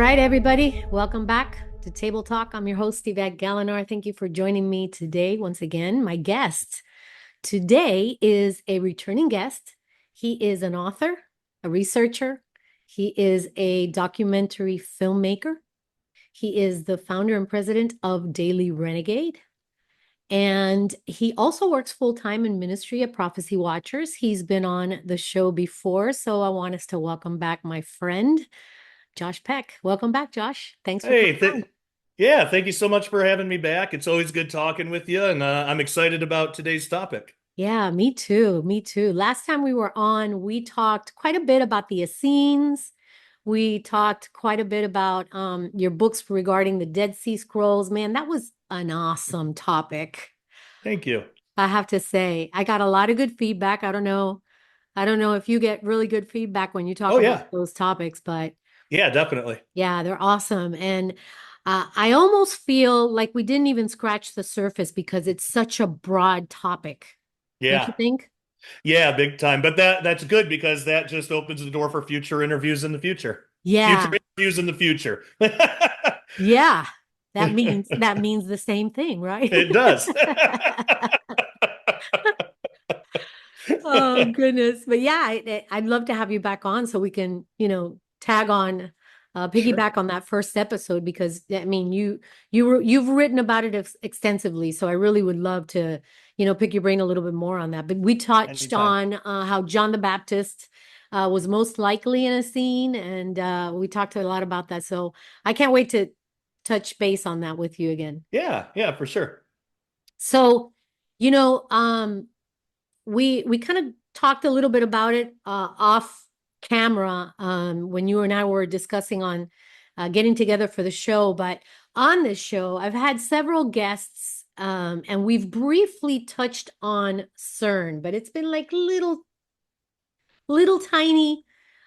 right, everybody, welcome back to Table Talk. I'm your host, Yvette Gallinar. Thank you for joining me today. Once again, my guest today is a returning guest. He is an author, a researcher. He is a documentary filmmaker. He is the founder and president of Daily Renegade. And he also works full-time in ministry at Prophecy Watchers. He's been on the show before, so I want us to welcome back my friend, Josh Peck. Welcome back, Josh. Thanks for Hey, coming on. yeah, thank you so much for having me back. It's always good talking with you, and I'm excited about today's topic. Yeah, me too. Me too. Last time we were on, we talked quite a bit about the Essenes. We talked quite a bit about your books regarding the Dead Sea Scrolls. Man, that was an awesome topic. Thank you. I have to say, I got a lot of good feedback. I don't know if you get really good feedback when you talk Oh about yeah, those topics, but yeah, definitely. yeah, they're awesome. And I almost feel like we didn't even scratch the surface because it's such a broad topic. Don't you Yeah, think? yeah, big time. But that's good because that just opens the door for future interviews in the future. Future Yeah. interviews in the future. Yeah. That means the same thing, right? It does. Oh goodness. But yeah, I'd love to have you back on so we can, tag on Sure. piggyback on that first episode because I mean you've written about it extensively. So I really would love to, pick your brain a little bit more on that. But we touched Anytime. on how John the Baptist was most likely in a scene, and we talked a lot about that. So I can't wait to touch base on that with you again. Yeah, yeah, for sure. So, you know, we kind of talked a little bit about it off camera when you and I were discussing on getting together for the show. But on this show, I've had several guests, and we've briefly touched on CERN, but it's been like little tiny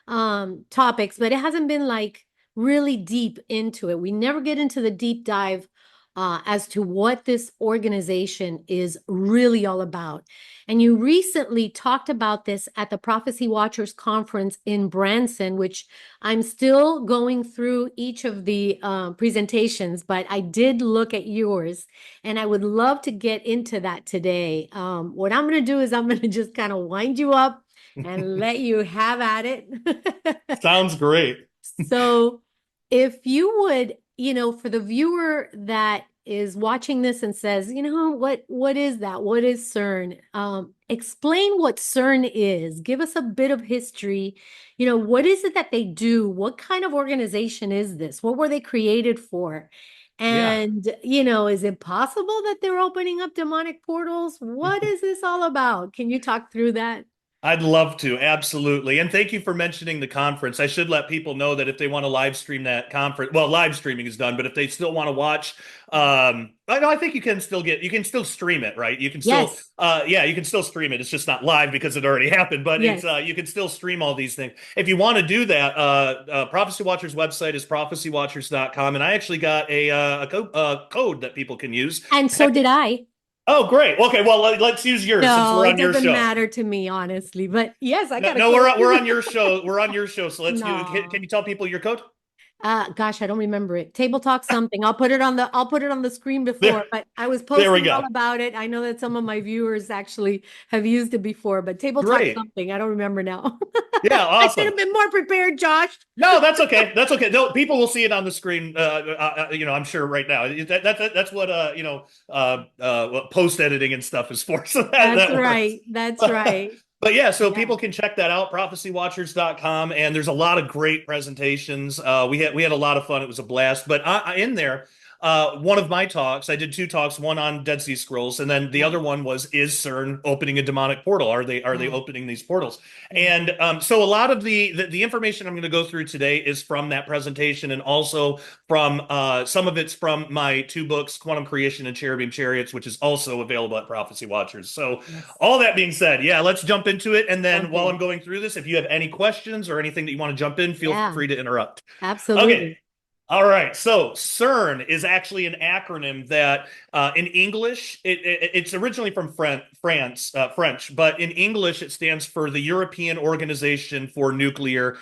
topics, but it hasn't been like really deep into it. We never get into the deep dive as to what this organization is really all about. And you recently talked about this at the Prophecy Watchers Conference in Branson, which I'm still going through each of the presentations, but I did look at yours and I would love to get into that today. What I'm going to do is I'm going to just kind of wind you up and let you have at it. Sounds great. So, if you would, for the viewer that is watching this and says, what is that? What is CERN? Explain what CERN is. Give us a bit of history. What is it that they do? What kind of organization is this? What were they created for? Yeah. And, is it possible that they're opening up demonic portals? What is this all about? Can you talk through that? I'd love to, absolutely. And thank you for mentioning the conference. I should let people know that if they want to live stream that conference, well, live streaming is done, but if they still want to watch, I know I think you can still stream it, right? You can still, Yes. yeah, you can still stream it. It's just not live because it already happened, but Yes. you can still stream all these things. If you want to do that, Prophecy Watchers website is prophecywatchers.com. And I actually got a code that people can use. And so did I. Oh, great. Okay. Well, let's use yours since No, we're it on your doesn't show. matter to me, honestly. But yes, I No, got a no, code we're too. on your show. We're on your show. So let's do. Can No. you tell people your code? Gosh, I don't remember it. Table Talk something. I'll put it on the screen There, before, but I was there we posting all go. about it. I know that some of my viewers actually have used it before, but Table Talk Great. something. I don't remember now. Yeah, I should awesome. have been more prepared, Josh. No, that's okay. That's okay. No, people will see it on the screen. I'm sure right now. That's what post editing and stuff is for. So That's that works. right. That's right. But yeah, so Yeah. people can check that out, prophecywatchers.com, and there's a lot of great presentations. We had a lot of fun. It was a blast. But in there, one of my talks, I did two talks, one on Dead Sea Scrolls, and then the Yeah. other one was, is CERN opening a demonic portal? Are they Yeah. opening these portals? Yeah. And so a lot of the information I'm going to go through today is from that presentation, and also from some of it's from my two books, Quantum Creation and Cherubim Chariots, which is also available at Prophecy Watchers. So Yes. all that being said, yeah, let's jump into it. And then Jump while I'm in. going through this, if you have any questions or anything that you want to jump in, feel Yeah. free to interrupt. Okay. Absolutely. All right. So CERN is actually an acronym that in English, it's originally from French, but in English, it stands for the European Organization for Nuclear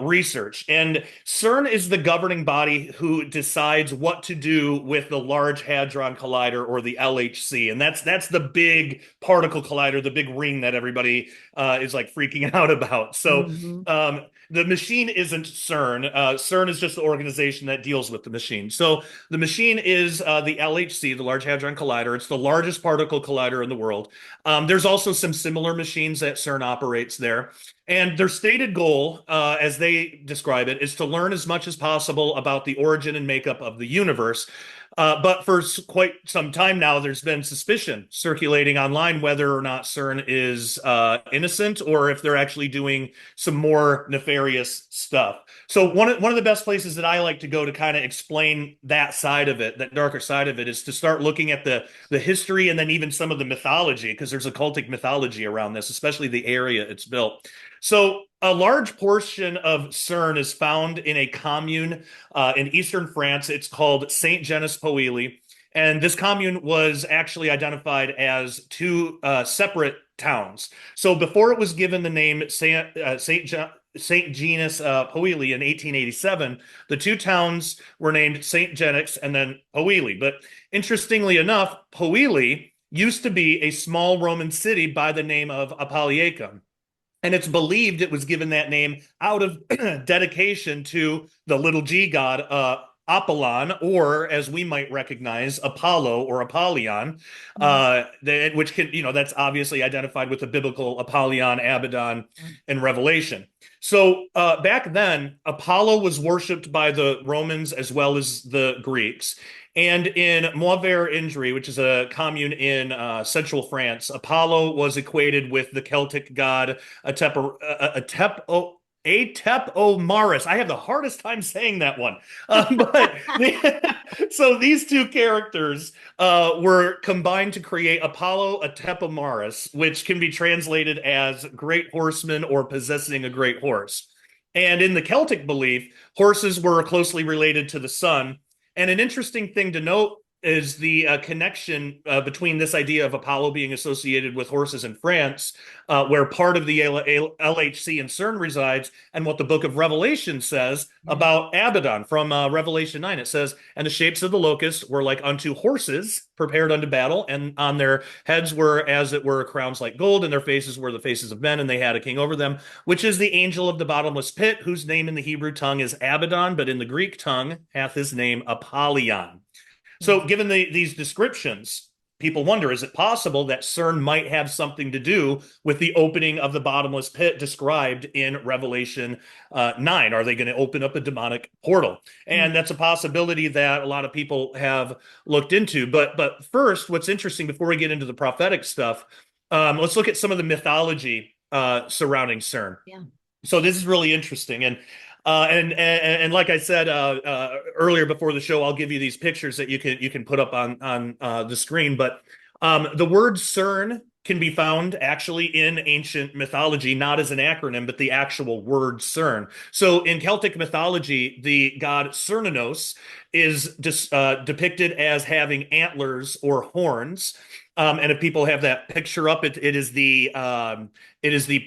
research. And CERN is the governing body who decides what to do with the Large Hadron Collider, or the LHC. And that's the big particle collider, the big ring that everybody is like freaking out about. So Mhm. the machine isn't CERN. CERN is just the organization that deals with the machine. So the machine is the LHC, the Large Hadron Collider. It's the largest particle collider in the world. There's also some similar machines that CERN operates there. And their stated goal, as they describe it, is to learn as much as possible about the origin and makeup of the universe. But for quite some time now, there's been suspicion circulating online whether or not CERN is innocent, or if they're actually doing some more nefarious stuff. So one of the best places that I like to go to kind of explain that side of it, that darker side of it, is to start looking at the history, and then even some of the mythology, because there's occultic mythology around this, especially the area it's built. So a large portion of CERN is found in a commune in eastern France. It's called Saint-Genès-Pouilly. And this commune was actually identified as two separate towns. So before it was given the name Saint-Genès Pouilly in 1887, the two towns were named Saint-Genès and then Pouilly. But interestingly enough, Pouilly used to be a small Roman city by the name of Apolliacum. And it's believed it was given that name out of dedication to the little g god, Apollon, or as we might recognize, Apollo or Apollyon, which can, that's obviously identified with the biblical Apollyon, Abaddon, and Revelation. So back then, Apollo was worshipped by the Romans as well as the Greeks. And in Mauvert-Indre, which is a commune in central France, Apollo was equated with the Celtic god Atepomaris. I have the hardest time saying that one. So these two characters were combined to create Apollo Atepomaris, which can be translated as great horseman or possessing a great horse. And in the Celtic belief, horses were closely related to the sun. And an interesting thing to note is the connection between this idea of Apollo being associated with horses in France, where part of the LHC and CERN resides, and what the book of Revelation says about Abaddon from Revelation 9. It says, "And the shapes of the locusts were like unto horses prepared unto battle, and on their heads were as it were crowns like gold, and their faces were the faces of men, and they had a king over them, which is the angel of the bottomless pit, whose name in the Hebrew tongue is Abaddon, but in the Greek tongue hath his name Apollyon." So given these descriptions, people wonder, is it possible that CERN might have something to do with the opening of the bottomless pit described in Revelation 9? Are they going to open up a demonic portal? And that's a possibility that a lot of people have looked into. But first, what's interesting before we get into the prophetic stuff, let's look at some of the mythology surrounding CERN. Yeah. So this is really interesting. And like I said earlier before the show, I'll give you these pictures that you can put up on the screen. But the word CERN can be found actually in ancient mythology, not as an acronym, but the actual word CERN. So in Celtic mythology, the god Cernunnos is depicted as having antlers or horns. And if people have that picture up, it is the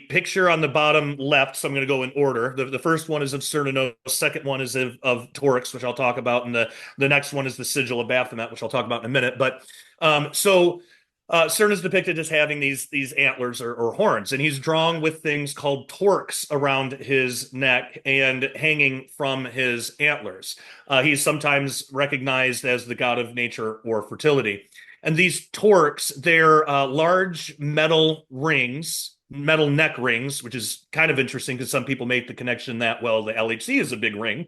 picture on the bottom left. So I'm going to go in order. The first one is of Cernunnos. The second one is of Torix, which I'll talk about, and the next one is the sigil of Baphomet, which I'll talk about in a minute. But CERN is depicted as having these antlers or horns, and he's drawn with things called torques around his neck and hanging from his antlers. He's sometimes recognized as the god of nature or fertility. And these torques, they're large metal rings, metal neck rings, which is kind of interesting because some people make the connection that, well, the LHC is a big ring,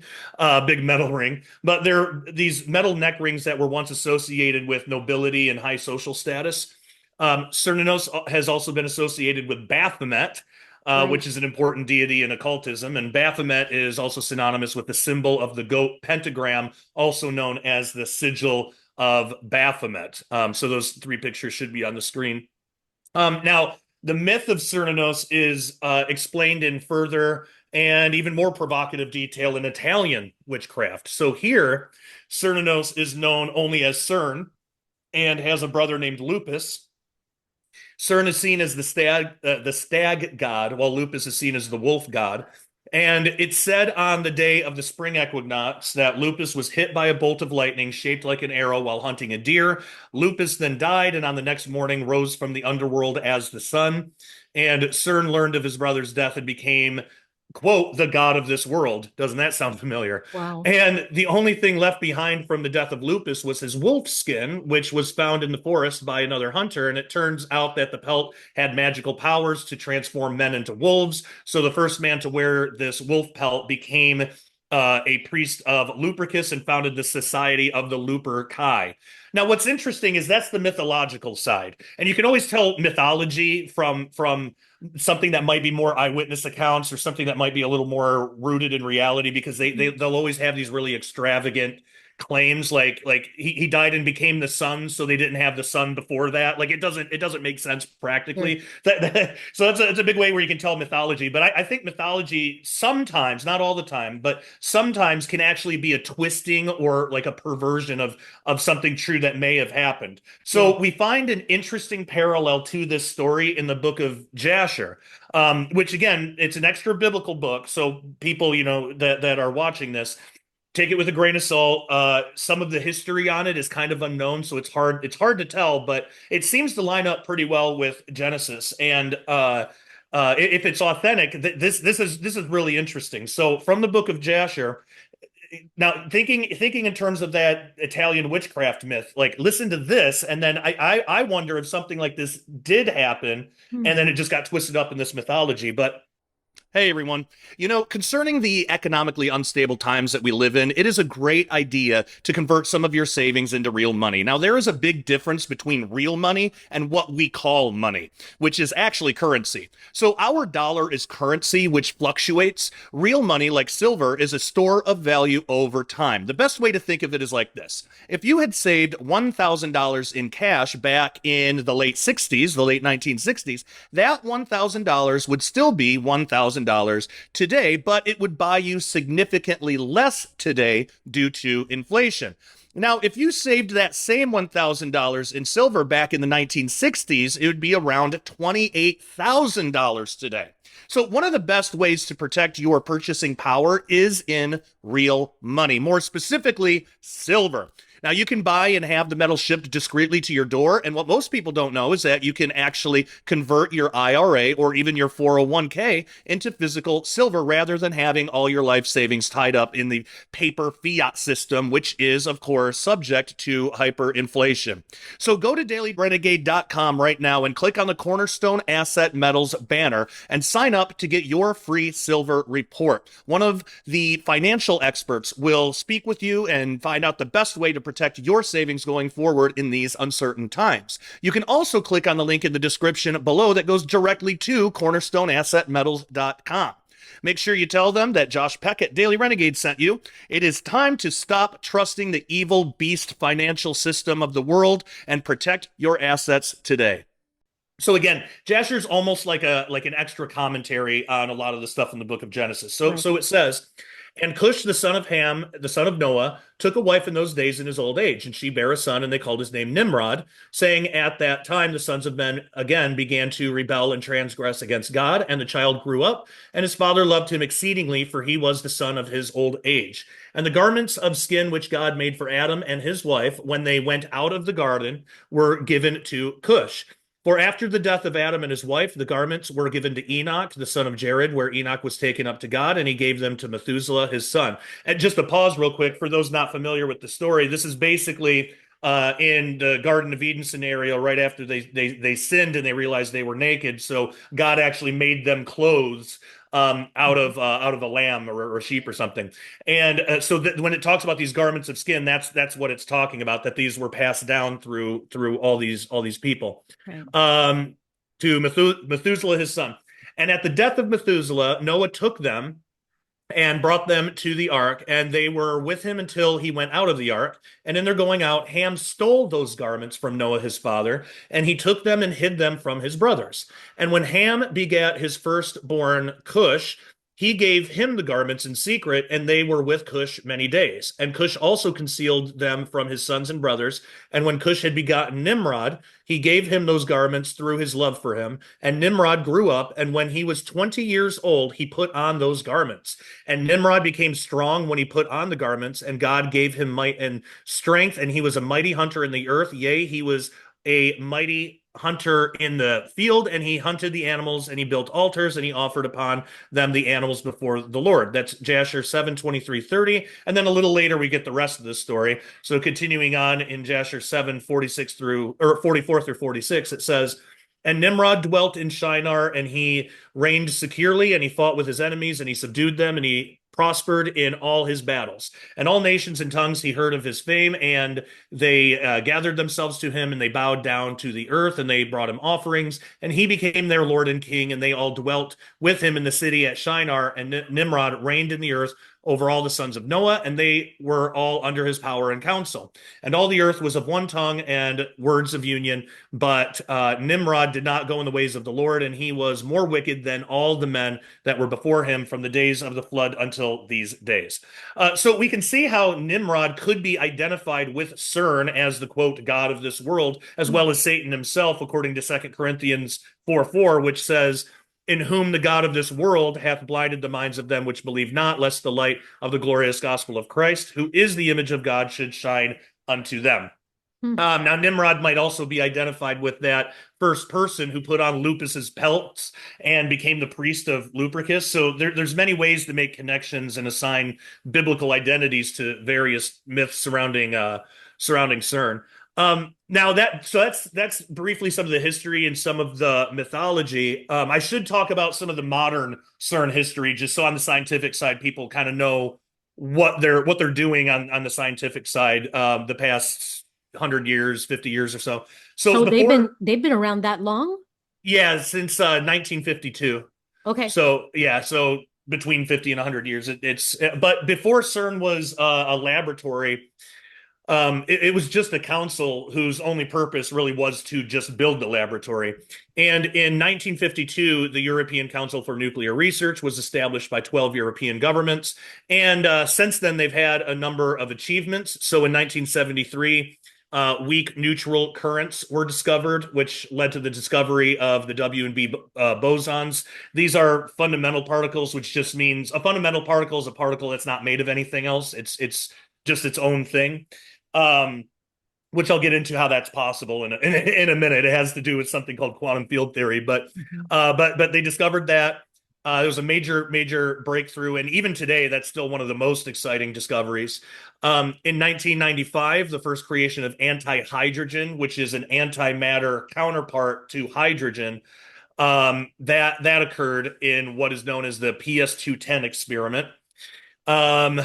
big metal ring. But they're these metal neck rings that were once associated with nobility and high social status. Cernunnos has also been associated with Baphomet, which is an important deity in occultism. And Baphomet is also synonymous with the symbol of the goat pentagram, also known as the sigil of Baphomet. So those three pictures should be on the screen. Now, the myth of Cernunnos is explained in further and even more provocative detail in Italian witchcraft. So here, Cernunnos is known only as CERN and has a brother named Lupus. CERN is seen as the stag god, while Lupus is seen as the wolf god. And it said on the day of the spring equinox that Lupus was hit by a bolt of lightning shaped like an arrow while hunting a deer. Lupus then died, and on the next morning rose from the underworld as the sun. And CERN learned of his brother's death and became, quote, the god of this world. Doesn't that sound familiar? Wow. And the only thing left behind from the death of Lupus was his wolf skin, which was found in the forest by another hunter. And it turns out that the pelt had magical powers to transform men into wolves. So the first man to wear this wolf pelt became a priest of Lupercus and founded the Society of the Luper Kai. Now, what's interesting is that's the mythological side, and you can always tell mythology from something that might be more eyewitness accounts or something that might be a little more rooted in reality because they'll always have these really extravagant claims like he died and became the sun, so they didn't have the sun before that. Like it doesn't make sense practically. So it's a big way where you can tell mythology. But I think mythology sometimes, not all the time, but sometimes can actually be a twisting or like a perversion of something true that may have happened. So we find an interesting parallel to this story in the book of Jasher, which again, it's an extra biblical book. So people, that are watching this, take it with a grain of salt. Some of the history on it is kind of unknown, so it's hard to tell, but it seems to line up pretty well with Genesis. And if it's authentic, this is really interesting. So from the book of Jasher, now thinking in terms of that Italian witchcraft myth, like listen to this, and then I wonder if something like this did happen, and then it just got twisted up in this mythology. But hey, everyone. Concerning the economically unstable times that we live in, it is a great idea to convert some of your savings into real money. Now, there is a big difference between real money and what we call money, which is actually currency. So our dollar is currency, which fluctuates. Real money, like silver, is a store of value over time. The best way to think of it is like this. If you had saved $1,000 in cash back in the late 60s, the late 1960s, that $1,000 would still be $1,000 today, but it would buy you significantly less today due to inflation. Now, if you saved that same $1,000 in silver back in the 1960s, it would be around $28,000 today. So one of the best ways to protect your purchasing power is in real money, more specifically, silver. Now, you can buy and have the metal shipped discreetly to your door, and what most people don't know is that you can actually convert your IRA or even your 401k into physical silver rather than having all your life savings tied up in the paper fiat system, which is, of course, subject to hyperinflation. So go to dailyrenegade.com right now and click on the Cornerstone Asset Metals banner and sign up to get your free silver report. One of the financial experts will speak with you and find out the best way to protect your savings going forward in these uncertain times. You can also click on the link in the description below that goes directly to cornerstoneassetmetals.com. Make sure you tell them that Josh Peck at Daily Renegade sent you. It is time to stop trusting the evil beast financial system of the world and protect your assets today. So again, Jasher's almost like an extra commentary on a lot of the stuff in the book of Genesis. So it says, and Cush, the son of Ham, the son of Noah, took a wife in those days in his old age, and she bare a son, and they called his name Nimrod, saying, at that time the sons of men again began to rebel and transgress against God, and the child grew up, and his father loved him exceedingly, for he was the son of his old age. And the garments of skin which God made for Adam and his wife, when they went out of the garden, were given to Cush. For after the death of Adam and his wife, the garments were given to Enoch, the son of Jared, where Enoch was taken up to God, and he gave them to Methuselah, his son. And just to pause real quick, for those not familiar with the story, this is basically in the Garden of Eden scenario, right after they sinned and they realized they were naked. So God actually made them clothes out of a lamb or sheep or something. And so when it talks about these garments of skin, that's what it's talking about, that these were passed down through all these people. Right. To Methuselah, his son. And at the death of Methuselah, Noah took them and brought them to the ark, and they were with him until he went out of the ark. And in their going out, Ham stole those garments from Noah his father, and he took them and hid them from his brothers. And when Ham begat his firstborn Cush, he gave him the garments in secret, and they were with Cush many days. And Cush also concealed them from his sons and brothers. And when Cush had begotten Nimrod, he gave him those garments through his love for him. And Nimrod grew up, and when he was 20 years old, he put on those garments. And Nimrod became strong when he put on the garments, and God gave him might and strength, and he was a mighty hunter in the earth. Yea, he was a mighty hunter in the field, and he hunted the animals, and he built altars, and he offered upon them the animals before the Lord. That's Jasher 7:23-30. And then a little later we get the rest of the story. So continuing on in Jasher 7:46 through, or 44 through 46, it says, and Nimrod dwelt in Shinar, and he reigned securely, and he fought with his enemies, and he subdued them, and he prospered in all his battles. And all nations and tongues he heard of his fame, and they gathered themselves to him, and they bowed down to the earth, and they brought him offerings, and he became their lord and king, and they all dwelt with him in the city at Shinar, and Nimrod reigned in the earth over all the sons of Noah, and they were all under his power and counsel. And all the earth was of one tongue and words of union, but Nimrod did not go in the ways of the Lord, and he was more wicked than all the men that were before him from the days of the flood until these days. So we can see how Nimrod could be identified with CERN as the, quote, God of this world, as well as Satan himself, according to 2 Corinthians 4:4, which says, in whom the God of this world hath blinded the minds of them which believe not, lest the light of the glorious gospel of Christ, who is the image of God, should shine unto them. Now, Nimrod might also be identified with that first person who put on Lupus's pelts and became the priest of Lupercus. So there's many ways to make connections and assign biblical identities to various myths surrounding CERN. Now that's briefly some of the history and some of the mythology. I should talk about some of the modern CERN history, just so on the scientific side, people kind of know what they're doing on the scientific side, the past 100 years, 50 years or so. So before, they've been around that long? yeah, since 1952. Okay. So yeah, so between 50 and 100 years, it's but before CERN was a laboratory. It was just a council whose only purpose really was to just build the laboratory. And in 1952, the European Council for Nuclear Research was established by 12 European governments. And since then, they've had a number of achievements. So in 1973, weak neutral currents were discovered, which led to the discovery of the W and B bosons. These are fundamental particles, which just means a fundamental particle is a particle that's not made of anything else. It's just its own thing. Which I'll get into how that's possible in a minute. It has to do with something called quantum field theory, but they discovered that. There was a major breakthrough, and even today, that's still one of the most exciting discoveries. In 1995, the first creation of anti-hydrogen, which is an antimatter counterpart to hydrogen, that occurred in what is known as the PS210 experiment. And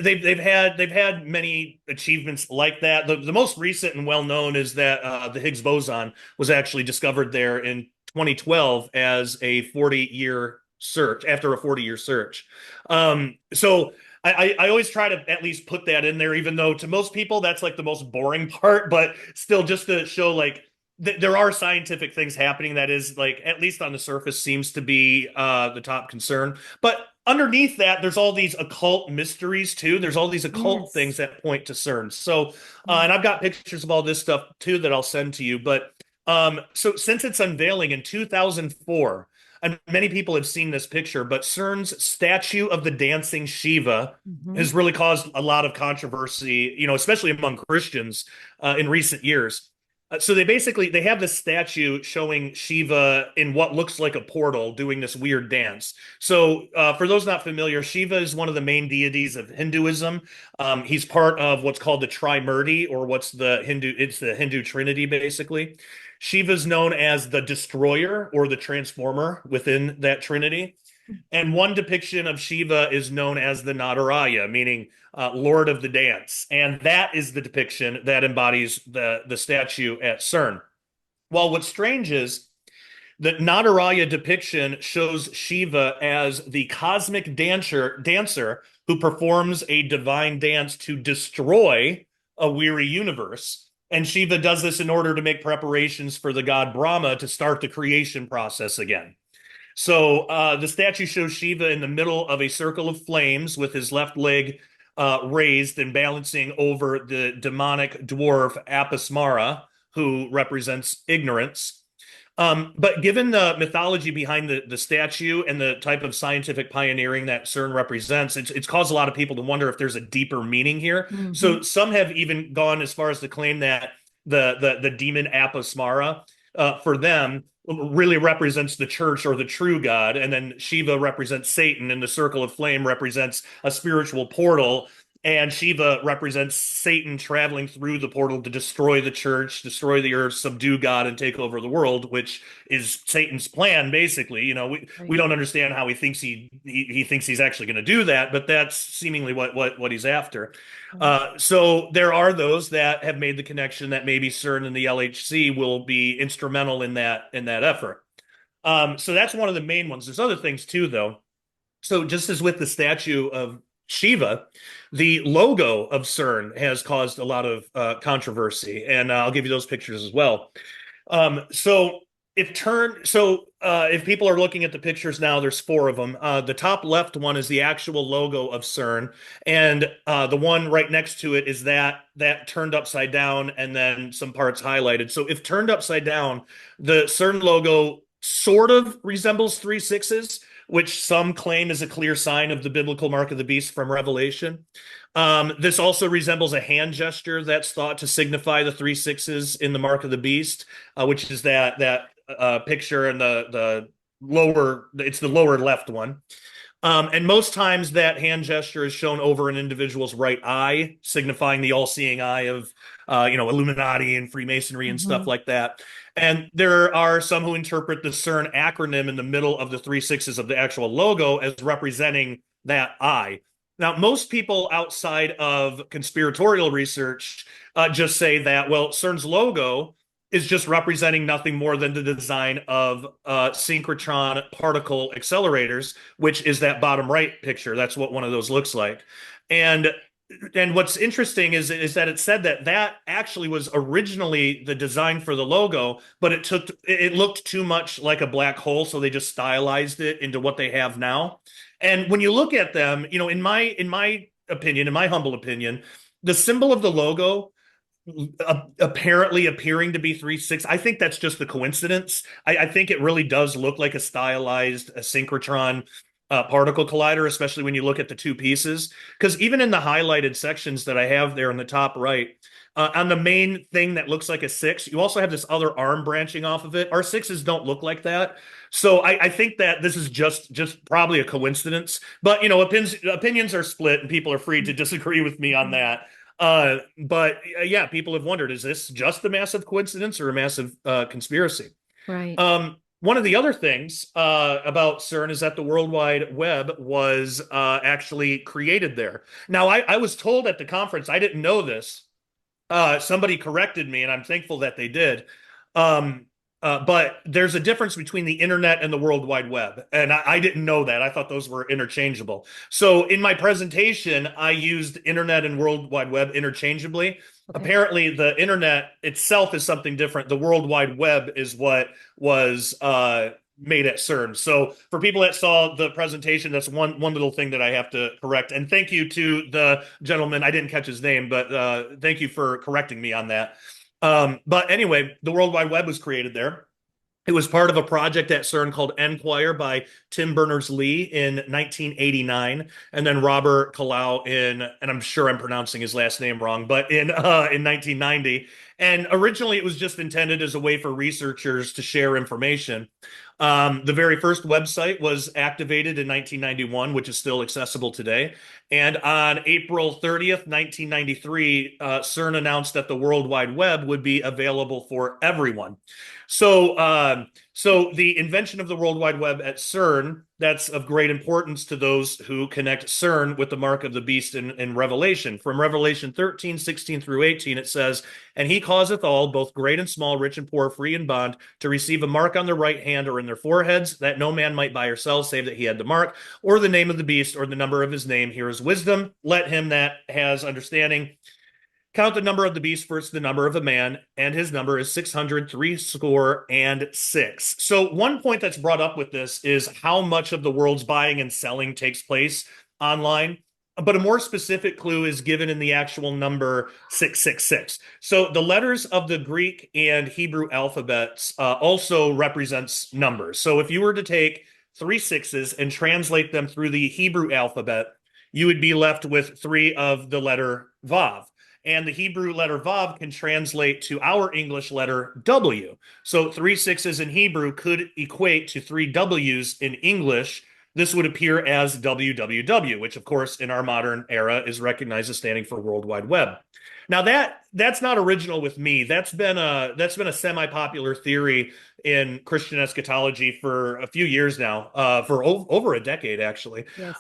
they've had many achievements like that. The most recent and well known is that the Higgs boson was actually discovered there in 2012 as a 40-year search, after a 40-year search. So I always try to at least put that in there, even though to most people that's like the most boring part, but still just to show like there are scientific things happening that is like, at least on the surface, seems to be the top concern. But underneath that, there's all these occult mysteries too. There's all these occult things that point to CERN. So, and I've got pictures of all this stuff too that I'll send to you. But so since its unveiling in 2004, and many people have seen this picture, but CERN's statue of the dancing Shiva has really caused a lot of controversy, especially among Christians in recent years. So they have this statue showing Shiva in what looks like a portal doing this weird dance. So for those not familiar, Shiva is one of the main deities of Hinduism. He's part of what's called the Trimurti, or it's the Hindu Trinity, basically. Shiva is known as the destroyer or the transformer within that Trinity. And one depiction of Shiva is known as the Nadaraya, meaning Lord of the Dance. And that is the depiction that embodies the statue at CERN. Well, what's strange is the Nadaraya depiction shows Shiva as the cosmic dancer who performs a divine dance to destroy a weary universe. And Shiva does this in order to make preparations for the god Brahma to start the creation process again. So the statue shows Shiva in the middle of a circle of flames with his left leg raised and balancing over the demonic dwarf Apasmara, who represents ignorance. But given the mythology behind the statue and the type of scientific pioneering that CERN represents, it's caused a lot of people to wonder if there's a deeper meaning here. So some have even gone as far as to claim that the demon Apasmara, for them, really represents the church or the true God, and then Shiva represents Satan, and the circle of flame represents a spiritual portal, and Shiva represents Satan traveling through the portal to destroy the church, destroy the earth, subdue God, and take over the world, which is Satan's plan, basically. We Right. don't understand how he thinks he thinks he's actually going to do that, but that's seemingly what he's after. Right. So there are those that have made the connection that maybe CERN and the LHC will be instrumental in that effort. So that's one of the main ones. There's other things too, though. So just as with the statue of Shiva, the logo of CERN has caused a lot of controversy, and I'll give you those pictures as well. So if people are looking at the pictures now, there's four of them. The top left one is the actual logo of CERN, and the one right next to it is that turned upside down and then some parts highlighted. So if turned upside down, the CERN logo sort of resembles three sixes, which some claim is a clear sign of the biblical mark of the beast from Revelation. This also resembles a hand gesture that's thought to signify the three sixes in the mark of the beast, which is that picture in the lower, it's the lower left one. And most times that hand gesture is shown over an individual's right eye, signifying the all-seeing eye of, Illuminati and Freemasonry and stuff like that. And there are some who interpret the CERN acronym in the middle of the three sixes of the actual logo as representing that eye. Now, most people outside of conspiratorial research just say that, well, CERN's logo is just representing nothing more than the design of synchrotron particle accelerators, which is that bottom right picture. That's what one of those looks like. And what's interesting is that it said that actually was originally the design for the logo, but it looked too much like a black hole, so they just stylized it into what they have now. And when you look at them, in my opinion, in my humble opinion, the symbol of the logo apparently appearing to be 3.6. I think that's just a coincidence. I think it really does look like a stylized a synchrotron particle collider, especially when you look at the two pieces. Because even in the highlighted sections that I have there in the top right, on the main thing that looks like a six, you also have this other arm branching off of it. Our sixes don't look like that. So I think that this is just probably a coincidence. But opinions are split, and people are free to disagree with me on that. But people have wondered, is this just a massive coincidence or a massive conspiracy? Right. One of the other things about CERN is that the World Wide Web was actually created there. Now, I was told at the conference, I didn't know this. Somebody corrected me, and I'm thankful that they did. But there's a difference between the internet and the World Wide Web. And I didn't know that. I thought those were interchangeable. So in my presentation, I used internet and World Wide Web interchangeably. Okay. Apparently, the internet itself is something different. The World Wide Web is what was made at CERN. So for people that saw the presentation, that's one little thing that I have to correct. And thank you to the gentleman. I didn't catch his name, but thank you for correcting me on that. But anyway, the World Wide Web was created there. It was part of a project at CERN called Enquire by Tim Berners-Lee in 1989, and then Robert Kalau and I'm sure I'm pronouncing his last name wrong, but in 1990. And originally, it was just intended as a way for researchers to share information. The very first website was activated in 1991, which is still accessible today. And on April 30th, 1993, CERN announced that the World Wide Web would be available for everyone. So the invention of the World Wide Web at CERN, that's of great importance to those who connect CERN with the mark of the beast in Revelation. From Revelation 13, 16 through 18, it says, "And he causeth all, both great and small, rich and poor, free and bond, to receive a mark on their right hand or in their foreheads, that no man might buy or sell, save that he had the mark, or the name of the beast, or the number of his name. Here is wisdom. Let him that has understanding Count the number of the beast versus the number of a man, and his number is 603 score and six. So one point that's brought up with this is how much of the world's buying and selling takes place online. But a more specific clue is given in the actual number 666. So the letters of the Greek and Hebrew alphabets also represents numbers. So if you were to take three sixes and translate them through the Hebrew alphabet, you would be left with three of the letter Vav. And the Hebrew letter Vav can translate to our English letter W. So three sixes in Hebrew could equate to three W's in English. This would appear as WWW, which of course in our modern era is recognized as standing for World Wide Web. Now that's not original with me. That's been a semi-popular theory in Christian eschatology for a few years now, for over a decade actually. Yes.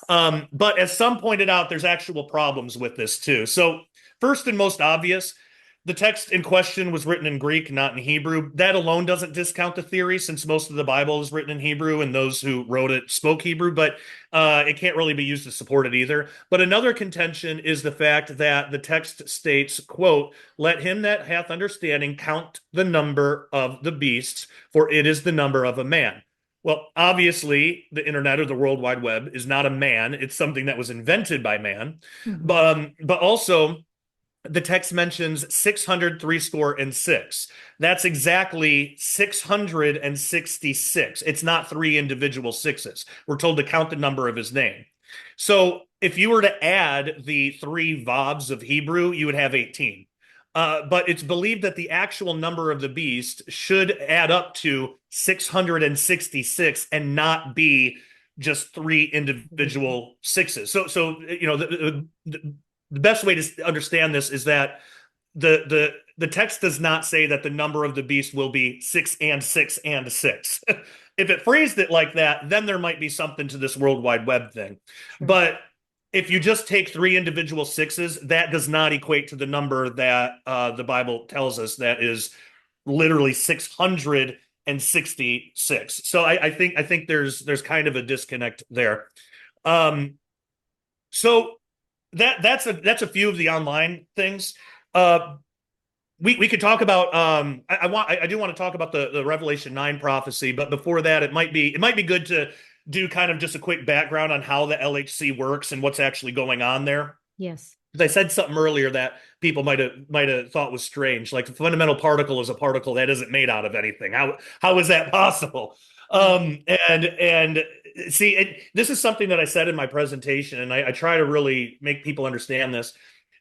But as some pointed out, there's actual problems with this too. So first and most obvious, the text in question was written in Greek, not in Hebrew. That alone doesn't discount the theory, since most of the Bible is written in Hebrew and those who wrote it spoke Hebrew, but it can't really be used to support it either. But another contention is the fact that the text states, quote, "Let him that hath understanding count the number of the beasts, for it is the number of a man." Well, obviously, the internet or the World Wide Web is not a man. It's something that was invented by man. But also, the text mentions 603 score and six. That's exactly 666. It's not three individual sixes. We're told to count the number of his name. So if you were to add the three Vavs of Hebrew, you would have 18. But it's believed that the actual number of the beast should add up to 666 and not be just three individual sixes. So you know, the best way to understand this is that the text does not say that the number of the beast will be six and six and six. If it phrased it like that, then there might be something to this World Wide Web thing. Sure. But if you just take three individual sixes, that does not equate to the number that the Bible tells us, that is literally 666. So I think there's kind of a disconnect there. So that's a few of the online things. We could talk about I do want to talk about the Revelation 9 prophecy, but before that, it might be good to do kind of just a quick background on how the LHC works and what's actually going on there. Yes. I said something earlier that people might have thought was strange. Like, the fundamental particle is a particle that isn't made out of anything. How is that possible? And see, this is something that I said in my presentation, and I try to really make people understand this.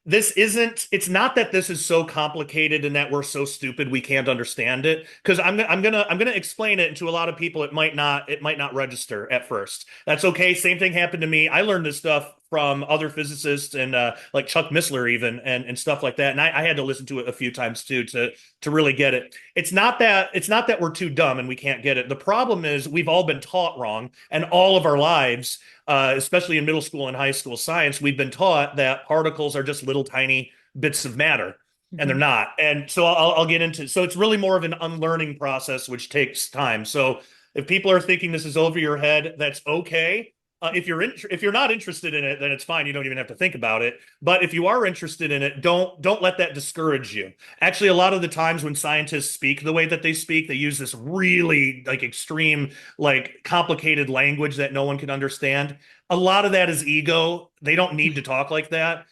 It's not that this is so complicated and that we're so stupid we can't understand it, because I'm gonna explain it, and to a lot of people it might not register at first. That's okay. Same thing happened to me. I learned this stuff from other physicists and like Chuck Missler even, and stuff like that. And I had to listen to it a few times too to really get it. It's not that we're too dumb and we can't get it. The problem is we've all been taught wrong, and all of our lives, especially in middle school and high school science, we've been taught that particles are just little tiny bits of matter, and they're not. And so I'll get into. So it's really more of an unlearning process, which takes time. So if people are thinking this is over your head, that's okay. If you're not interested in it, then it's fine. You don't even have to think about it. But if you are interested in it, don't let that discourage you. Actually, a lot of the times when scientists speak the way that they speak, they use this really like extreme, like complicated language that no one can understand. A lot of that is ego. They don't need to talk like that.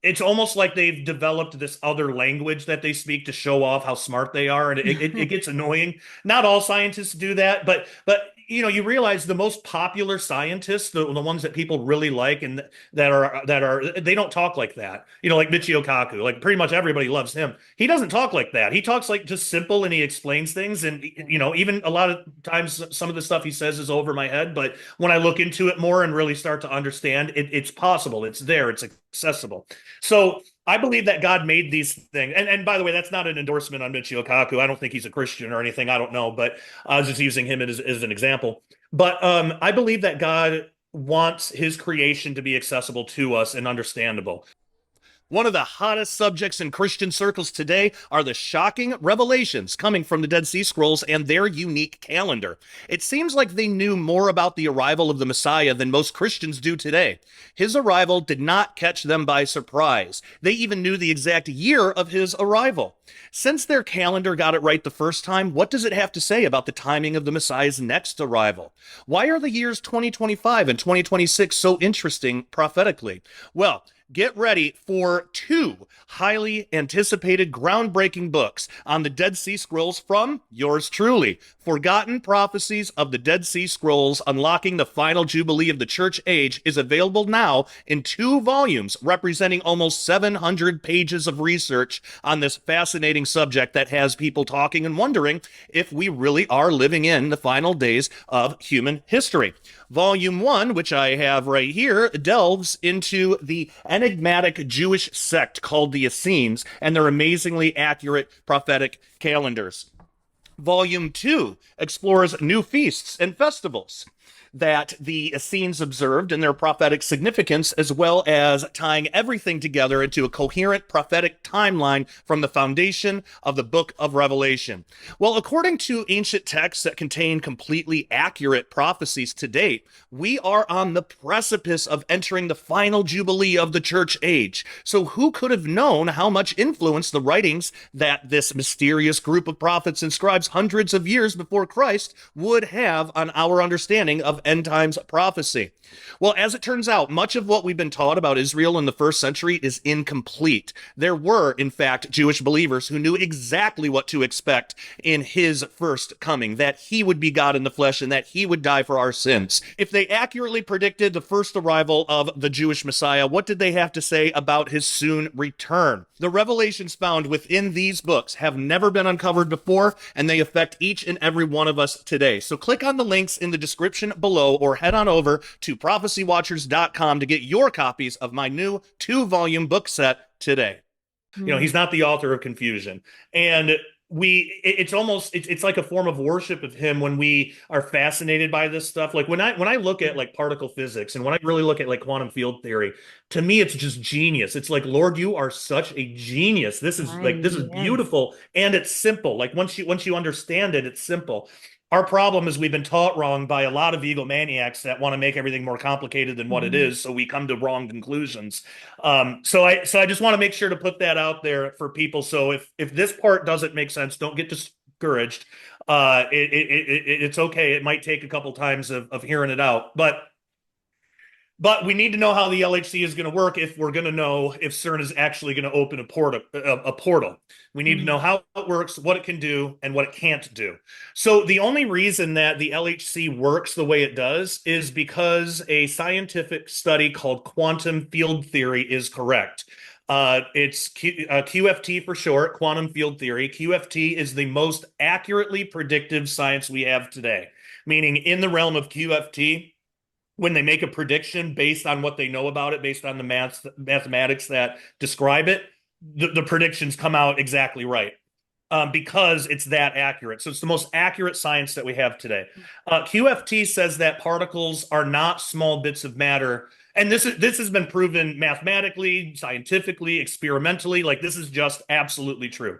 It's almost like they've developed this other language that they speak to show off how smart they are, and it gets annoying. Not all scientists do that, but you know, you realize the most popular scientists, the ones that people really like and that are they don't talk like that. You know, like Michio Kaku, like pretty much everybody loves him. He doesn't talk like that. He talks like just simple, and he explains things. And you know, even a lot of times some of the stuff he says is over my head, but when I look into it more and really start to understand, it's possible. It's there. It's accessible. So I believe that God made these things. And by the way, that's not an endorsement on Michio Kaku. I don't think he's a Christian or anything. I don't know, but I was just using him as an example. But I believe that God wants his creation to be accessible to us and understandable. One of the hottest subjects in Christian circles today are the shocking revelations coming from the Dead Sea Scrolls and their unique calendar. It seems like they knew more about the arrival of the Messiah than most Christians do today. His arrival did not catch them by surprise. They even knew the exact year of his arrival. Since their calendar got it right the first time, what does it have to say about the timing of the Messiah's next arrival? Why are the years 2025 and 2026 so interesting prophetically? Well, get ready for two highly anticipated, groundbreaking books on the Dead Sea Scrolls from yours truly. Forgotten Prophecies of the Dead Sea Scrolls, Unlocking the Final Jubilee of the Church Age, is available now in 2 volumes, representing almost 700 pages of research on this fascinating subject that has people talking and wondering if we really are living in the final days of human history. Volume 1, which I have right here, delves into the enigmatic Jewish sect called the Essenes and their amazingly accurate prophetic calendars. Volume 2 explores new feasts and festivals that the Essenes observed and their prophetic significance, as well as tying everything together into a coherent prophetic timeline from the foundation of the book of Revelation. Well, according to ancient texts that contain completely accurate prophecies to date, we are on the precipice of entering the final jubilee of the church age. So who could have known how much influence the writings that this mysterious group of prophets inscribes hundreds of years before Christ would have on our understanding of end times prophecy? Well, as it turns out, much of what we've been taught about Israel in the first century is incomplete. There were, in fact, Jewish believers who knew exactly what to expect in his first coming, that he would be God in the flesh and that he would die for our sins. If they accurately predicted the first arrival of the Jewish Messiah, what did they have to say about his soon return? The revelations found within these books have never been uncovered before, and they affect each and every one of us today. So click on the links in the description below or head on over to prophecywatchers.com to get your copies of my new 2-volume book set today. He's not the author of confusion. And it's like a form of worship of him when we are fascinated by this stuff. Like when I look at like particle physics and when I really look at like quantum field theory, to me it's just genius. It's like, Lord, you are such a genius. This is beautiful, and it's simple. Like once you understand it, it's simple. Our problem is we've been taught wrong by a lot of egomaniacs that want to make everything more complicated than what it is, so we come to wrong conclusions. So I just want to make sure to put that out there for people. So if this part doesn't make sense, don't get discouraged. It's okay. It might take a couple times of hearing it out, but we need to know how the LHC is going to work if we're going to know if CERN is actually going to open a portal. We need to know how it works, what it can do, and what it can't do. So the only reason that the LHC works the way it does is because a scientific study called quantum field theory is correct. It's QFT for short, quantum field theory. QFT is the most accurately predictive science we have today, meaning in the realm of QFT, when they make a prediction based on what they know about it, based on the mathematics that describe it, the predictions come out exactly right because it's that accurate. So it's the most accurate science that we have today. QFT says that particles are not small bits of matter. And this has been proven mathematically, scientifically, experimentally. Like this is just absolutely true.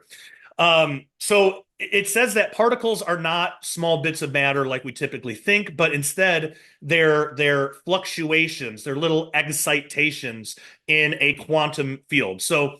So it says that particles are not small bits of matter like we typically think, but instead they're fluctuations, they're little excitations in a quantum field. So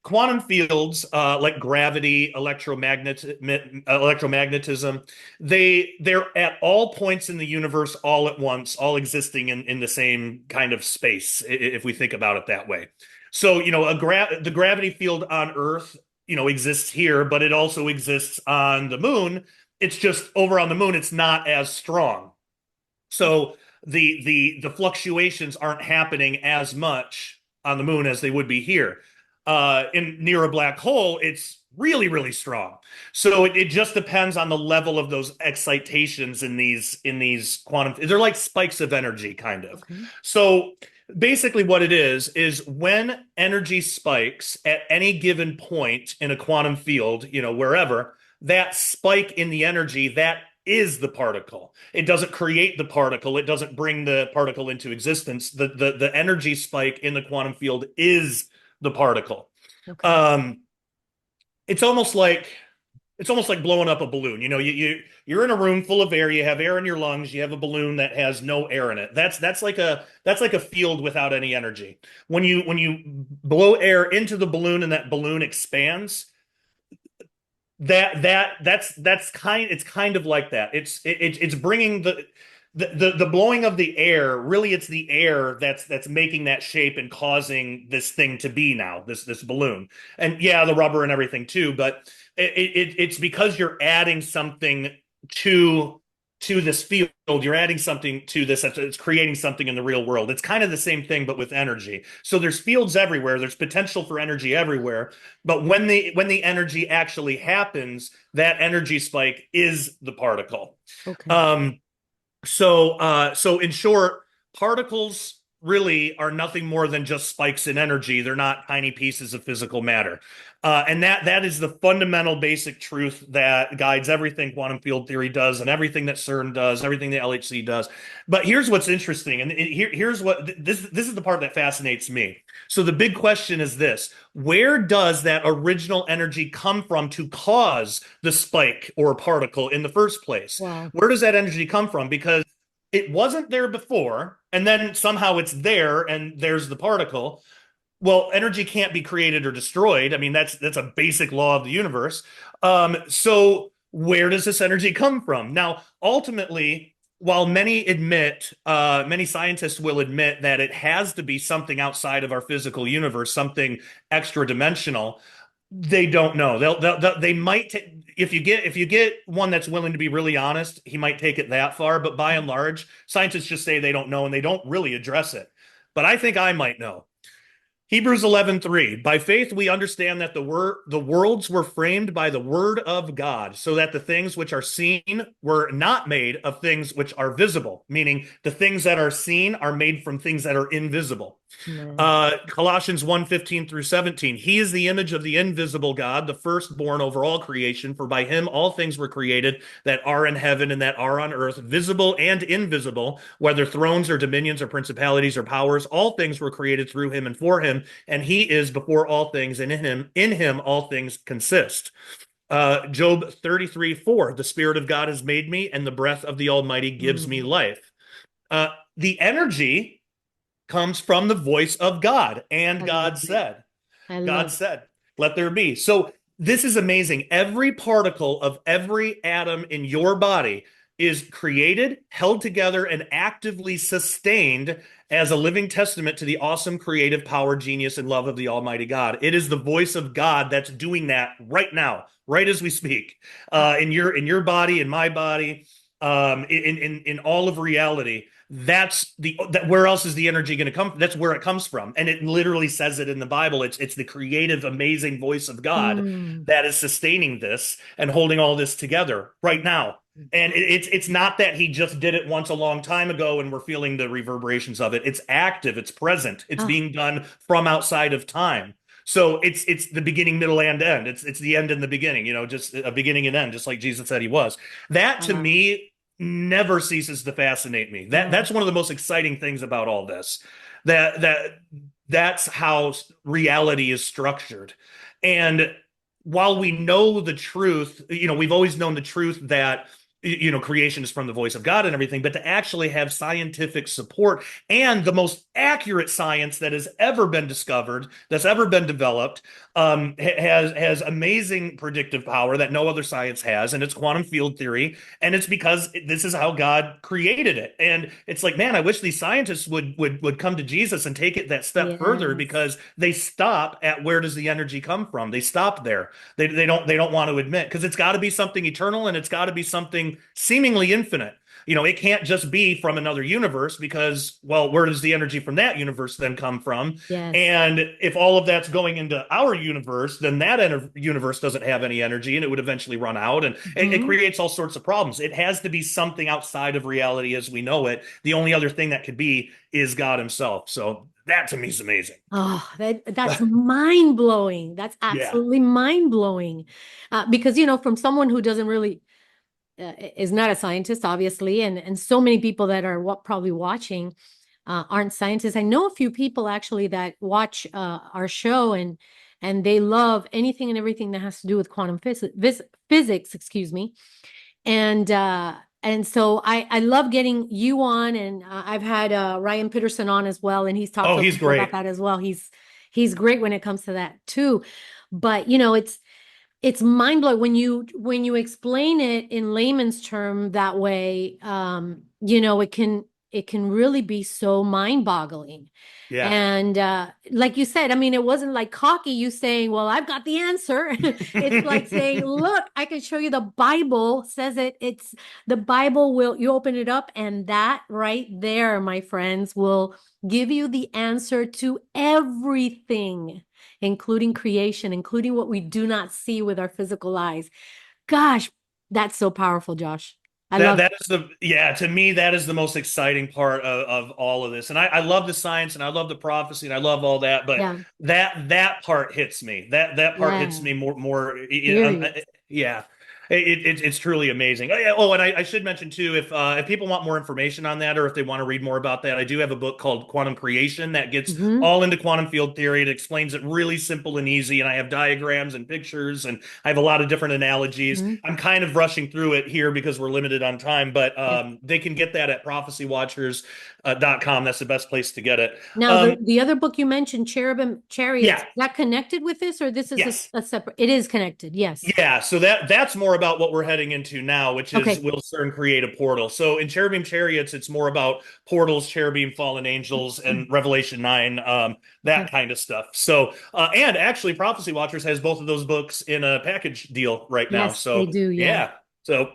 quantum fields like gravity, electromagnetism, they're at all points in the universe all at once, all existing in the same kind of space, if we think about it that way. So, the gravity field on Earth exists here, but it also exists on the moon. It's just over on the moon, it's not as strong. So the fluctuations aren't happening as much on the moon as they would be here. Near a black hole, it's really, really strong. So it just depends on the level of those excitations in these quantum. They're like spikes of energy, kind of. Okay. So basically what it is when energy spikes at any given point in a quantum field, wherever, that spike in the energy, that is the particle. It doesn't create the particle. It doesn't bring the particle into existence. The energy spike in the quantum field is the particle. Okay. Um, it's almost like blowing up a balloon. You know, you're in a room full of air, you have air in your lungs, you have a balloon that has no air in it. That's like a field without any energy. When you blow air into the balloon and that balloon expands, it's kind of like that. It's bringing the blowing of the air. Really, it's the air that's making that shape and causing this thing to be now this balloon. And yeah, the rubber and everything too. But it's because you're adding something to this field. You're adding something to this. It's creating something in the real world. It's kind of the same thing, but with energy. So there's fields everywhere. There's potential for energy everywhere. But when the energy actually happens, that energy spike is the particle. Okay. Um, so in short, particles really are nothing more than just spikes in energy. They're not tiny pieces of physical matter. And that is the fundamental basic truth that guides everything quantum field theory does and everything that CERN does, everything that LHC does. But here's what's interesting, and here's what this is the part that fascinates me. So the big question is this: where does that original energy come from to cause the spike or particle in the first place? Wow. Where does that energy come from? Because it wasn't there before, and then somehow it's there, and there's the particle. Well, energy can't be created or destroyed. I mean, that's a basic law of the universe. So where does this energy come from? Now, ultimately, while many scientists will admit that it has to be something outside of our physical universe, something extra dimensional, they don't know. They might if you get one that's willing to be really honest, he might take it that far. But by and large, scientists just say they don't know and they don't really address it. But I think I might know. Hebrews 11:3. By faith we understand that the worlds were framed by the word of God, so that the things which are seen were not made of things which are visible, meaning the things that are seen are made from things that are invisible. Man. Colossians 1:15 through 17. He is the image of the invisible God, the firstborn over all creation, for by him all things were created that are in heaven and that are on earth, visible and invisible, whether thrones or dominions or principalities or powers, all things were created through him and for him, and he is before all things, and in him all things consist. Job 33:4. The Spirit of God has made me, and the breath of the Almighty gives me Mm, life. The energy comes from the voice of God. And I love it. I God love it. said, let there be. So this is amazing. Every particle of every atom in your body is created, held together, and actively sustained as a living testament to the awesome creative power, genius, and love of the Almighty God. It is the voice of God that's doing that right now, right as we speak, Ah, in your body, in my body, in all of reality. Where else is the energy going to come from? That's where it comes from, and it literally says it in the Bible. It's the creative, amazing voice of God mm. that is sustaining this and holding all this together right now. And it's not that he just did it once a long time ago and we're feeling the reverberations of it. It's active, it's present, it's Ah, being done from outside of time. So it's the beginning, middle, and end. It's the end and the beginning, just a beginning and end, just like Jesus said he was. That to wow. me never ceases to fascinate me. Yeah. That's one of the most exciting things about all this. That's how reality is structured. And while we know the truth, we've always known the truth that creation is from the voice of God and everything, but to actually have scientific support and the most accurate science that has ever been discovered, that's ever been developed, has amazing predictive power that no other science has, and it's quantum field theory, and it's because this is how God created it. And it's like, man, I wish these scientists would come to Jesus and take it that step further, Yes. because they stop at where does the energy come from? They stop there. They don't want to admit, because it's got to be something eternal and it's got to be something seemingly infinite. It can't just be from another universe, because, well, where does the energy from that universe then come from? Yes. And if all of that's going into our universe, then that universe doesn't have any energy and it would eventually run out. And it Hmm. creates all sorts of problems. It has to be something outside of reality as we know it. The only other thing that could be is God himself. So that to me is amazing. Oh, that's mind blowing. That's Yeah. absolutely mind blowing. Because, from someone who doesn't really is not a scientist, obviously, and so many people that are probably watching, aren't scientists. I know a few people actually that watch our show, and they love anything and everything that has to do with quantum physics, excuse me. And so I love getting you on, and I've had Ryan Peterson on as well, and he's talked Oh, to he's people about great. that as well. He's great when it comes to that too. But you know, it's mind blowing when you explain it in layman's term that way. You know, it can really be so mind boggling. Yeah. And like you said, I mean, it wasn't like cocky you saying, well, I've got the answer. It's like saying, look, I can show you the Bible says it. It's the Bible will, you open it up, and that right there, my friends, will give you the answer to everything, including creation, including what we do not see with our physical eyes. Gosh, that's so powerful, Josh. I That love that is the yeah, to me that is the most exciting part of all of this. And I love the science and I love the prophecy and I love all that, it. but Yeah. that part hits me. That part hits Yeah. me more Serious. yeah. It's truly amazing. Oh, yeah, oh, and I should mention too, if people want more information on that or if they want to read more about that, I do have a book called Quantum Creation that gets Hmm. all into quantum field theory. It explains it really simple and easy, and I have diagrams and pictures, and I have a lot of different analogies. Hmm. I'm kind of rushing through it here because we're limited on time, but Yeah. they can get that at prophecywatchers.com. That's the best place to get it. Now, the other book you mentioned, Cherubim Chariots, Yeah, is that connected with this, or this is yes. a separate? It is connected. Yes. Yeah, so that's more about what we're heading into now, which is Okay. will CERN create a portal? So in Cherubim Chariots, it's more about portals, cherubim, fallen angels, and Revelation 9, that Okay. kind of stuff. So and actually Prophecy Watchers has both of those books in a package deal right now. Yes, they So do. Yeah. yeah. So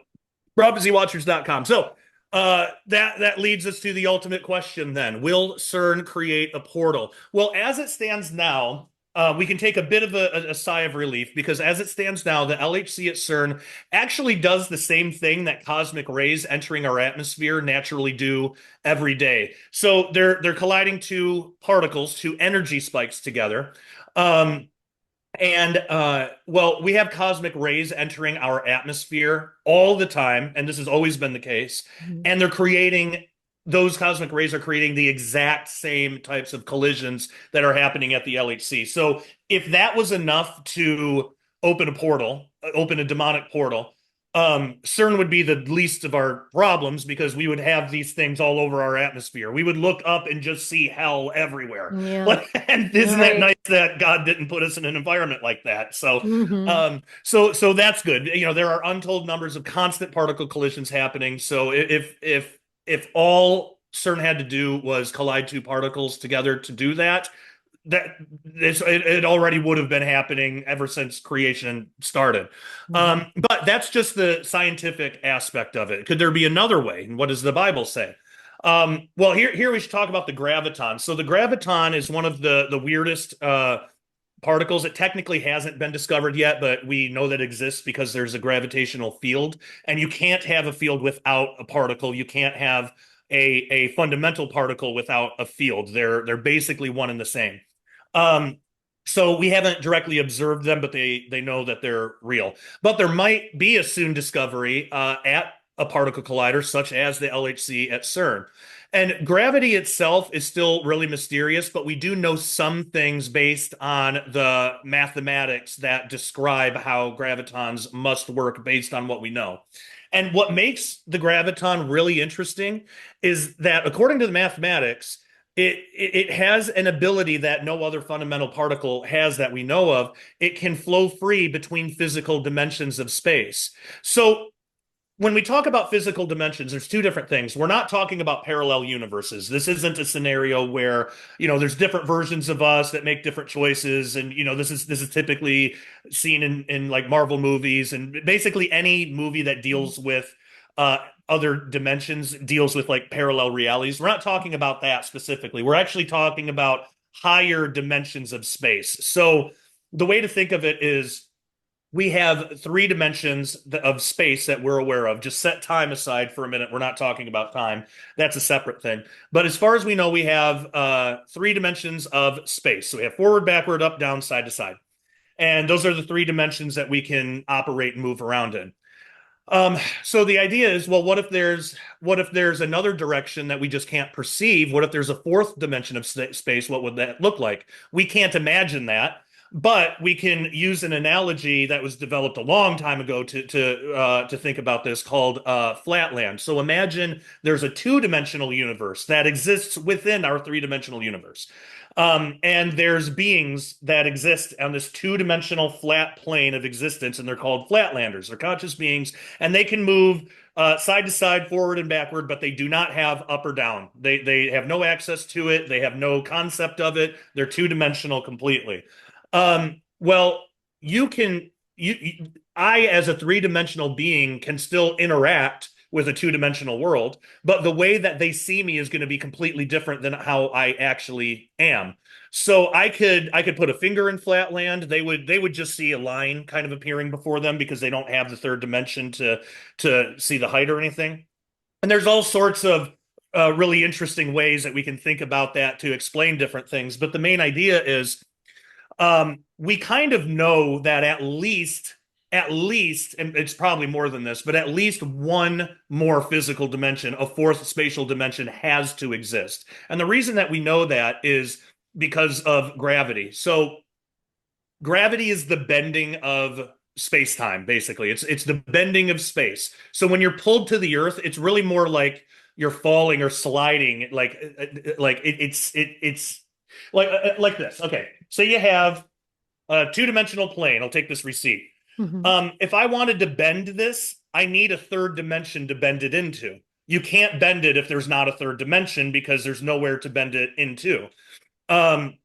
prophecywatchers.com. So that leads us to the ultimate question then. Will CERN create a portal? Well, as it stands now, we can take a bit of a sigh of relief because as it stands now, the LHC at CERN actually does the same thing that cosmic rays entering our atmosphere naturally do every day. So they're colliding two particles, two energy spikes together. Um, well, we have cosmic rays entering our atmosphere all the time, and this has always been the case. Mhm. And those cosmic rays are creating the exact same types of collisions that are happening at the LHC. So if that was enough to open a portal, open a demonic portal, CERN would be the least of our problems because we would have these things all over our atmosphere. We would look up and just see hell everywhere. Yeah. And All isn't that right. nice that God didn't put us in an environment like that? So, Hmm. so that's good. You know, there are untold numbers of constant particle collisions happening. So if all CERN had to do was collide two particles together to do that, it already would have been happening ever since creation started. Hmm. But that's just the scientific aspect of it. Could there be another way? And what does the Bible say? Well, here we should talk about the graviton. So the graviton is one of the weirdest particles. It technically hasn't been discovered yet, but we know that it exists because there's a gravitational field, and you can't have a field without a particle. You can't have a fundamental particle without a field. They're basically one and the same. Um, so we haven't directly observed them, but they know that they're real. But there might be a soon discovery at a particle collider, such as the LHC at CERN. And gravity itself is still really mysterious, but we do know some things based on the mathematics that describe how gravitons must work based on what we know. And what makes the graviton really interesting is that according to the mathematics, it has an ability that no other fundamental particle has that we know of. It can flow free between physical dimensions of space. So when we talk about physical dimensions, there's two different things. We're not talking about parallel universes. This isn't a scenario where, there's different versions of us that make different choices. And, this is typically seen in like Marvel movies and basically any movie that deals with other dimensions deals with like parallel realities. We're not talking about that specifically. We're actually talking about higher dimensions of space. So the way to think of it is we have three dimensions of space that we're aware of. Just set time aside for a minute. We're not talking about time. That's a separate thing. But as far as we know, we have three dimensions of space. So we have forward, backward, up, down, side to side. And those are the three dimensions that we can operate and move around in. So the idea is, well, what if there's another direction that we just can't perceive? What if there's a fourth dimension of space? What would that look like? We can't imagine that, but we can use an analogy that was developed a long time ago to think about this called flatland. So imagine there's a two-dimensional universe that exists within our three-dimensional universe. And there's beings that exist on this two-dimensional flat plane of existence, and they're called flatlanders. They're conscious beings, and they can move side to side, forward and backward, but they do not have up or down. They have no access to it. They have no concept of it. They're two-dimensional completely. Well, you can I as a three-dimensional being can still interact with a two-dimensional world, but the way that they see me is going to be completely different than how I actually am. So I could put a finger in flatland. They would just see a line kind of appearing before them because they don't have the third dimension to see the height or anything. And there's all sorts of really interesting ways that we can think about that to explain different things. But the main idea is we kind of know that at least, and it's probably more than this, but at least one more physical dimension, a fourth spatial dimension has to exist. And the reason that we know that is because of gravity. So gravity is the bending of space-time, basically. It's the bending of space. So when you're pulled to the earth, it's really more like you're falling or sliding, it's like this. Okay, so you have a two-dimensional plane. I'll take this receipt. Mhm. If I wanted to bend this, I need a third dimension to bend it into. You can't bend it if there's not a third dimension because there's nowhere to bend it into. Um,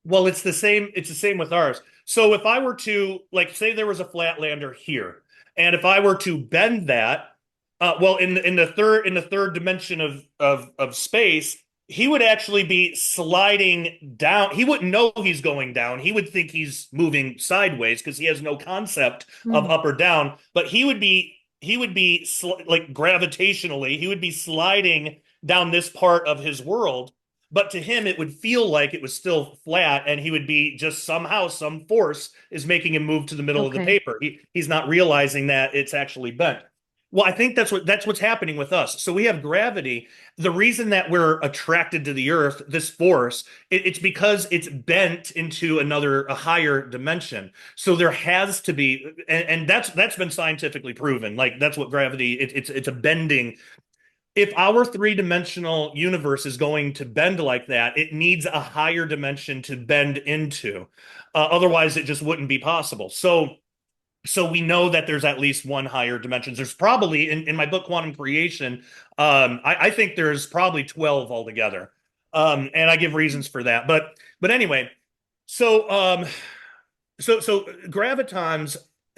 well, it's the same with ours. So if I were to, like, say there was a flatlander here, and if I were to bend that, well, in the third dimension of space, he would actually be sliding down. He wouldn't know he's going down. He would think he's moving sideways because he has no concept of Mm. up or down. But he would be like gravitationally, he would be sliding down this part of his world, but to him it would feel like it was still flat, and he would be just somehow some force is making him move to the middle of the Okay. paper. He's not realizing that it's actually bent. Well, I think that's what's happening with us. So we have gravity. The reason that we're attracted to the earth, this force, it's because it's bent into a higher dimension. So there has to be, and that's been scientifically proven. Like that's what gravity, it's a bending. If our three-dimensional universe is going to bend like that, it needs a higher dimension to bend into. Otherwise, it just wouldn't be possible. So we know that there's at least one higher dimensions. There's probably in my book Quantum Creation, I think there's probably 12 altogether. And I give reasons for that. But anyway, so so gravitons,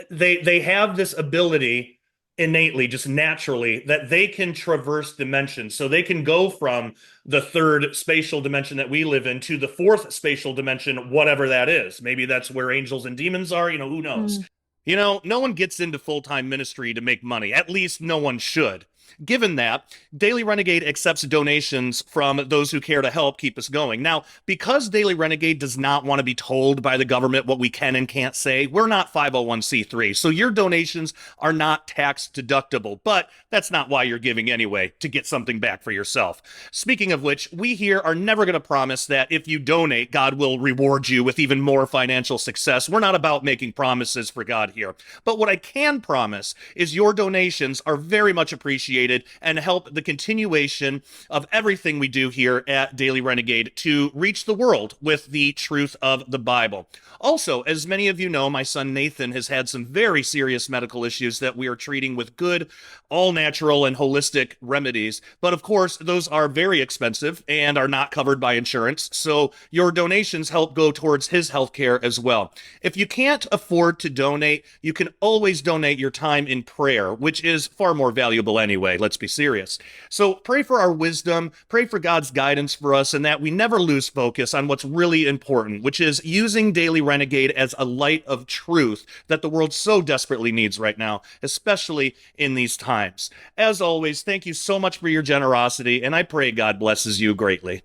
they have this ability innately, just naturally, that they can traverse dimensions. So they can go from the third spatial dimension that we live in to the fourth spatial dimension, whatever that is. Maybe that's where angels and demons are, who knows? Mm. No one gets into full-time ministry to make money. At least no one should. Given that, Daily Renegade accepts donations from those who care to help keep us going. Now, because Daily Renegade does not want to be told by the government what we can and can't say, we're not 501c3, so your donations are not tax deductible, but that's not why you're giving anyway, to get something back for yourself. Speaking of which, we here are never going to promise that if you donate, God will reward you with even more financial success. We're not about making promises for God here. But what I can promise is your donations are very much appreciated and help the continuation of everything we do here at Daily Renegade to reach the world with the truth of the Bible. Also, as many of you know, my son Nathan has had some very serious medical issues that we are treating with good, all natural and holistic remedies. But of course, those are very expensive and are not covered by insurance. So your donations help go towards his health care as well. If you can't afford to donate, you can always donate your time in prayer, which is far more valuable anyway. Let's be serious. So pray for our wisdom, pray for God's guidance for us, and that we never lose focus on what's really important, which is using Daily Renegade as a light of truth that the world so desperately needs right now, especially in these times. As always, thank you so much for your generosity, and I pray God blesses you greatly.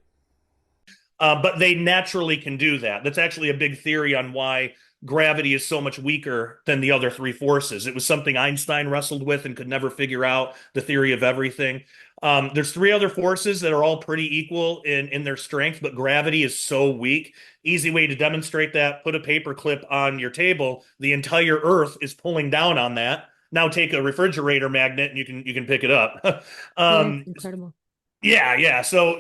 but they naturally can do that. That's actually a big theory on why gravity is so much weaker than the other three forces. It was something Einstein wrestled with and could never figure out, the theory of everything. There's three other forces that are all pretty equal in their strength, but gravity is so weak. Easy way to demonstrate that: put a paper clip on your table. The entire Earth is pulling down on that. Now take a refrigerator magnet and you can pick it up. Yeah, it's um, incredible. yeah, yeah. So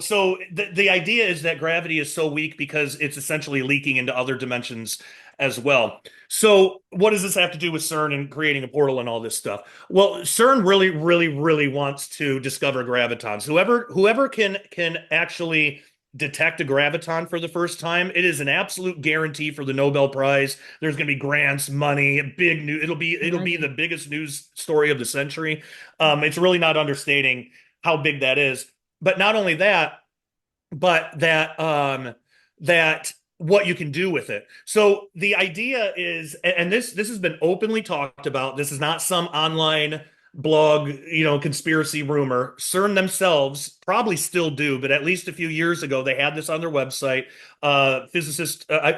the idea is that gravity is so weak because it's essentially leaking into other dimensions as well. So what does this have to do with CERN and creating a portal and all this stuff? Well, CERN really, really, really wants to discover gravitons. Whoever can actually detect a graviton for the first time, it is an absolute guarantee for the Nobel Prize. There's going to be grants, money, big news. It'll be the Imagine. biggest news story of the century. It's really not understating how big that is. But not only that, but that what you can do with it. So the idea is, and this has been openly talked about. This is not some online blog, conspiracy rumor. CERN themselves probably still do, but at least a few years ago, they had this on their website. Physicist, I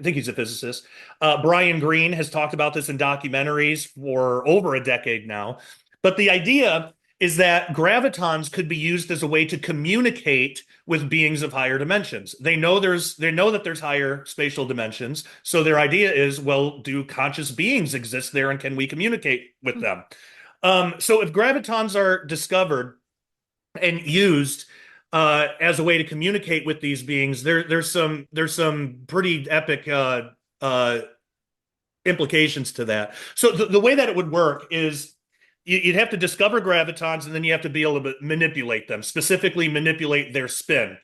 think he's a physicist. Brian Greene has talked about this in documentaries for over a decade now. But the idea is that gravitons could be used as a way to communicate with beings of higher dimensions. They know that there's higher spatial dimensions. So their idea is, well, do conscious beings exist there and can we communicate with them? So if gravitons are discovered and used as a way to communicate with these beings, there's some pretty epic implications to that. So the way that it would work is you'd have to discover gravitons and then you have to be able to manipulate them, specifically manipulate their spin.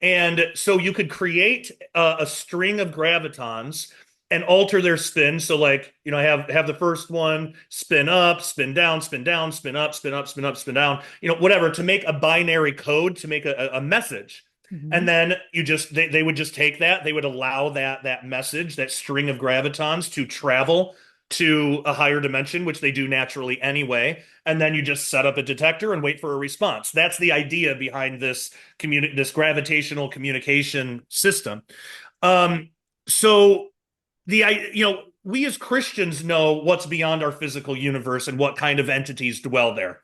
And so you could create a string of gravitons and alter their spin. So like, have the first one spin up, spin down, spin down, spin up, spin up, spin up, spin down, whatever, to make a binary code, to make a message. And Mhm. then they would just take that, they would allow that message, that string of gravitons to travel to a higher dimension, which they do naturally anyway. And then you just set up a detector and wait for a response. That's the idea behind this gravitational communication system. Um, so we as Christians know what's beyond our physical universe and what kind of entities dwell there.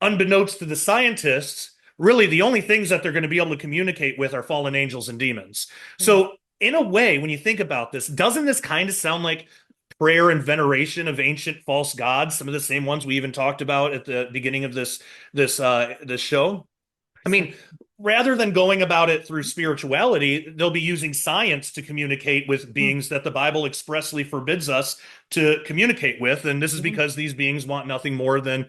Unbeknownst to the scientists, really the only things that they're going to be able to communicate with are fallen angels and demons. Yeah. So in a way, when you think about this, doesn't this kind of sound like prayer and veneration of ancient false gods, some of the same ones we even talked about at the beginning of this show? I mean, Precisely. rather than going about it through spirituality, they'll be using science to communicate with Mm. beings that the Bible expressly forbids us to communicate with. And this is Yeah. because these beings want nothing more than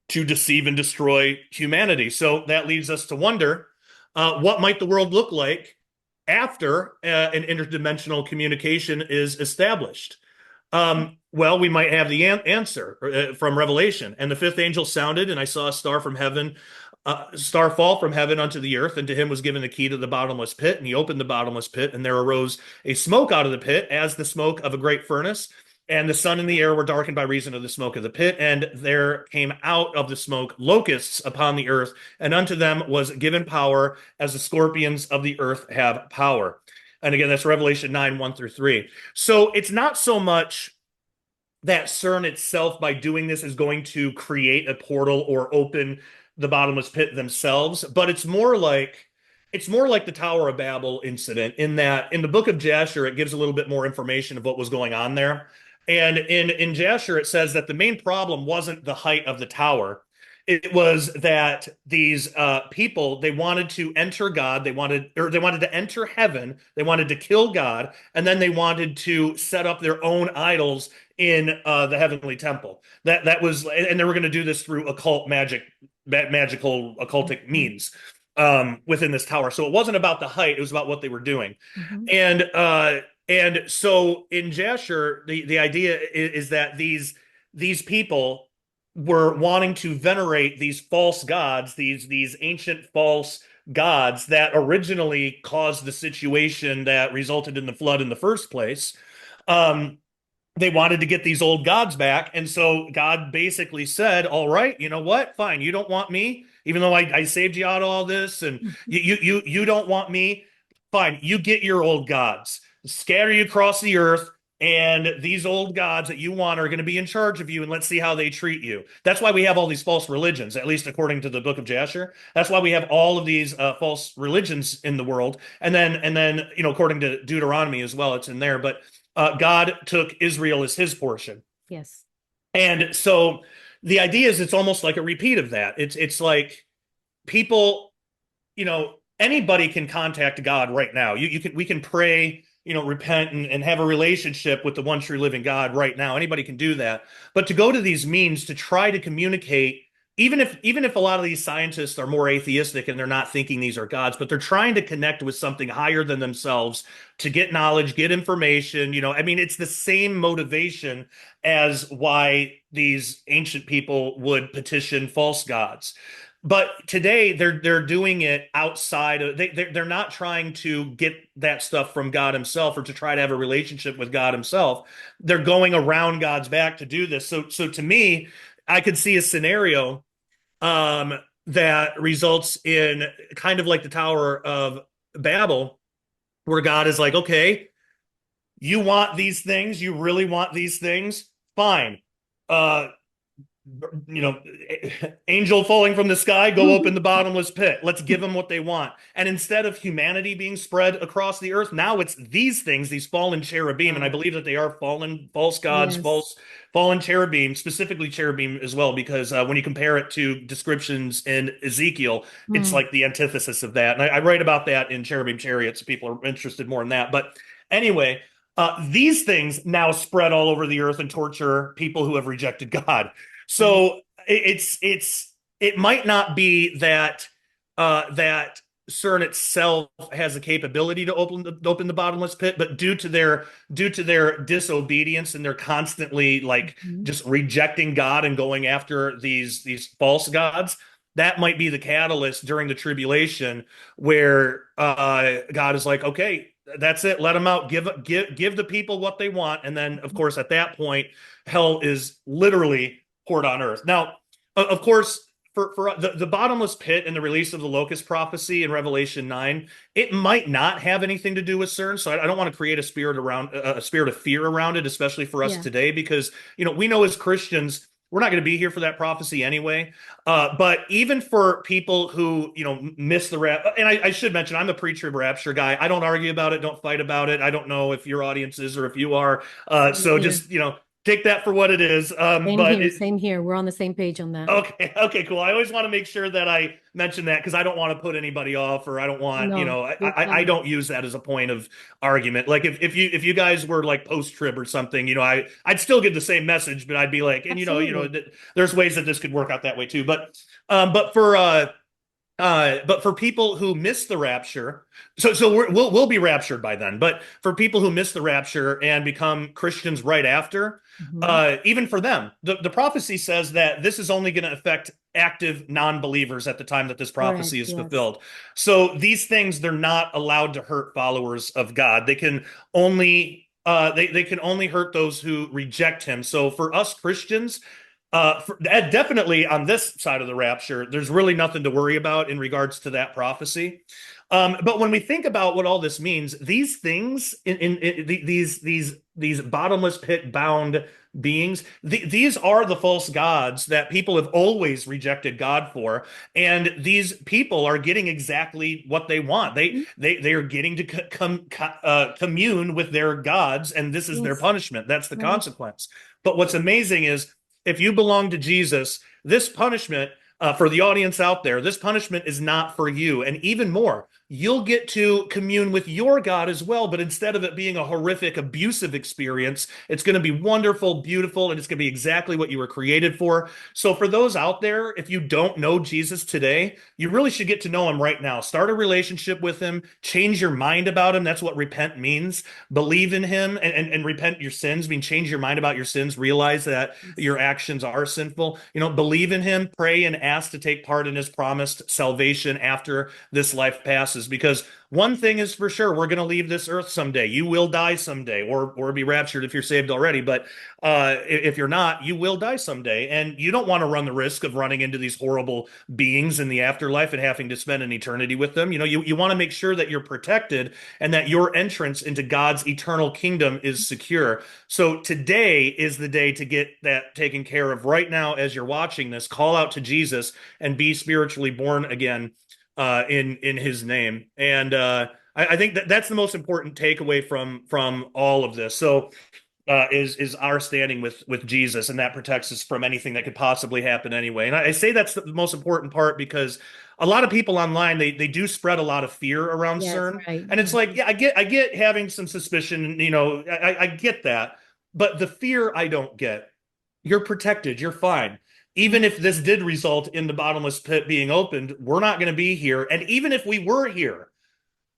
to deceive and destroy humanity. So that leads us to wonder, what might the world look like after an interdimensional communication is established? Well, we might have the answer from Revelation. And the fifth angel sounded, and I saw a star fall from heaven unto the earth, and to him was given the key to the bottomless pit. And he opened the bottomless pit, and there arose a smoke out of the pit, as the smoke of a great furnace. And the sun and the air were darkened by reason of the smoke of the pit. And there came out of the smoke locusts upon the earth, and unto them was given power, as the scorpions of the earth have power. And again, that's Revelation 9, 1 through 3. So it's not so much that CERN itself, by doing this, is going to create a portal or open the bottomless pit themselves, but it's more like the Tower of Babel incident, in that in the book of Jasher, it gives a little bit more information of what was going on there. And in Jasher, it says that the main problem wasn't the height of the tower. It was that these people, they wanted to enter God, they wanted to enter heaven, they wanted to kill God, and then they wanted to set up their own idols in the heavenly temple. That was, and they were going to do this through occult magical occultic Mhm. means within this tower. So it wasn't about the height; it was about what they were doing. Mhm. And so in Jasher, the idea is that these people were wanting to venerate these false gods, these ancient false gods that originally caused the situation that resulted in the flood in the first place. Um, they wanted to get these old gods back. And so God basically said, all right, you know what? Fine. You don't want me. even though I saved you out of all this, and Mhm. you don't want me. Fine, you get your old gods, scatter you across the earth, and these old gods that you want are going to be in charge of you, and let's see how they treat you. That's why we have all these false religions, at least according to the book of Jasher. That's why we have all of these false religions in the world. And then, according to Deuteronomy as well, it's in there. But God took Israel as his portion. Yes. And so the idea is it's almost like a repeat of that. It's like people, anybody can contact God right now. We can pray, repent and have a relationship with the one true living God right now. Anybody can do that. But to go to these means to try to communicate, even if a lot of these scientists are more atheistic and they're not thinking these are gods, but they're trying to connect with something higher than themselves to get knowledge, get information. I mean, it's the same motivation as why these ancient people would petition false gods. But today they're doing it outside of they're not trying to get that stuff from God himself or to try to have a relationship with God himself. They're going around God's back to do this. So to me, I could see a scenario um that results in kind of like the Tower of Babel, where God is like, okay, you want these things, you really want these things, fine. Uh you know, angel falling from the sky, go up in the bottomless pit. Let's give them what they want. And instead of humanity being spread across the earth, now it's these things, these fallen cherubim. And I Wow. believe that they are fallen, false gods, Yes. fallen cherubim, specifically cherubim as well, because when you compare it to descriptions in Ezekiel, it's Mm. like the antithesis of that. And I write about that in Cherubim Chariots. People are interested more in that. But anyway, these things now spread all over the earth and torture people who have rejected God. Right. So it might not be that CERN itself has the capability to open the bottomless pit, but due to their disobedience and they're constantly like Mhm. just rejecting God and going after these false gods, that might be the catalyst during the tribulation where God is like, okay, that's it, let them out, give the people what they want, and then of course at that point hell is literally poured on earth. Now, of course, for the bottomless pit and the release of the locust prophecy in Revelation 9, it might not have anything to do with CERN. So I don't want to create a spirit of fear around it, especially for us Yeah. today, because we know as Christians we're not going to be here for that prophecy anyway. But even for people who miss the rap, and I should mention I'm a pre-trib rapture guy. I don't argue about it, don't fight about it. I don't know if your audience is or if you are. Same So here. just take that for what it is. Same But here. it, Same here. We're on the same page on that. Okay, okay, cool. I always want to make sure that I mention that because I don't want to put anybody off, or I don't want, No, you're I fine. don't use that as a point of argument. Like if you guys were like post trib or something, I'd still get the same message, but I'd be like, and Absolutely. there's ways that this could work out that way too. But for people who miss the rapture, so we'll be raptured by then. But for people who miss the rapture and become Christians right after, Hmm. even for them, the prophecy says that this is only going to affect active non-believers at the time that this Correct. prophecy is Yes. fulfilled. So these things, they're not allowed to hurt followers of God. They can only hurt those who reject him. So for us Christians, definitely on this side of the rapture, there's really nothing to worry about in regards to that prophecy. But when we think about what all this means, these things these bottomless pit bound beings, these are the false gods that people have always rejected God for, and these people are getting exactly what they want. They Mhm. they they are getting to commune with their gods, and this is their Yes. punishment. That's the Right. consequence. But what's amazing is if you belong to Jesus, this punishment, for the audience out there, this punishment is not for you. And even more, you'll get to commune with your God as well. But instead of it being a horrific, abusive experience, it's going to be wonderful, beautiful, and it's going to be exactly what you were created for. So, for those out there, if you don't know Jesus today, you really should get to know him right now. Start a relationship with him, change your mind about him. That's what repent means. Believe in him and repent your sins, mean change your mind about your sins, realize that Yes. your actions are sinful. Believe in him, pray and ask to take part in his promised salvation after this life passes. masses, because one thing is for sure, we're going to leave this earth someday. You will die someday, or be raptured if you're saved already. But if you're not, you will die someday, and you don't want to run the risk of running into these horrible beings in the afterlife and having to spend an eternity with them. You want to make sure that you're protected and that your entrance into God's eternal kingdom is secure. So today is the day to get that taken care of. Right now, as you're watching this, call out to Jesus and be spiritually born again in His name. And I think that's the most important takeaway from all of this. So is our standing with Jesus, and that protects us from anything that could possibly happen anyway. And I say that's the most important part, because a lot of people online, they do spread a lot of fear around Yes, CERN, right. and it's like, yeah, I get having some suspicion, I get that, but the fear I don't get. You're protected. You're fine. Even if this did result in the bottomless pit being opened, we're not going to be here. And even if we were here,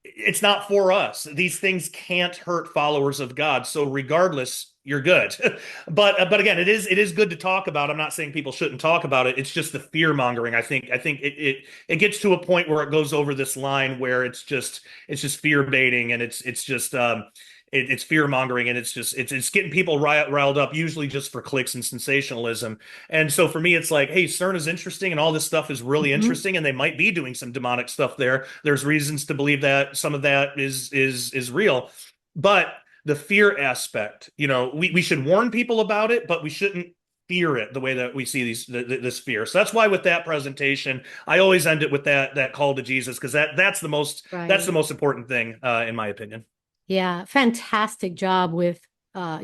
it's not for us. These things can't hurt followers of God. So regardless, you're good. But again, it is good to talk about. I'm not saying people shouldn't talk about it. It's just the fear mongering. I think it gets to a point where it goes over this line where it's just fear baiting, and it's just it's fear mongering, and it's getting people riled up, usually just for clicks and sensationalism. And so for me, it's like, hey, CERN is interesting, and all this stuff is really Mhm. interesting, and they might be doing some demonic stuff there. There's reasons to believe that some of that is real, but the fear aspect, we should warn people about it, but we shouldn't fear it the way that we see this fear. So that's why with that presentation, I always end it with that call to Jesus, because that's the Right. most important thing, in my opinion. Yeah, fantastic job with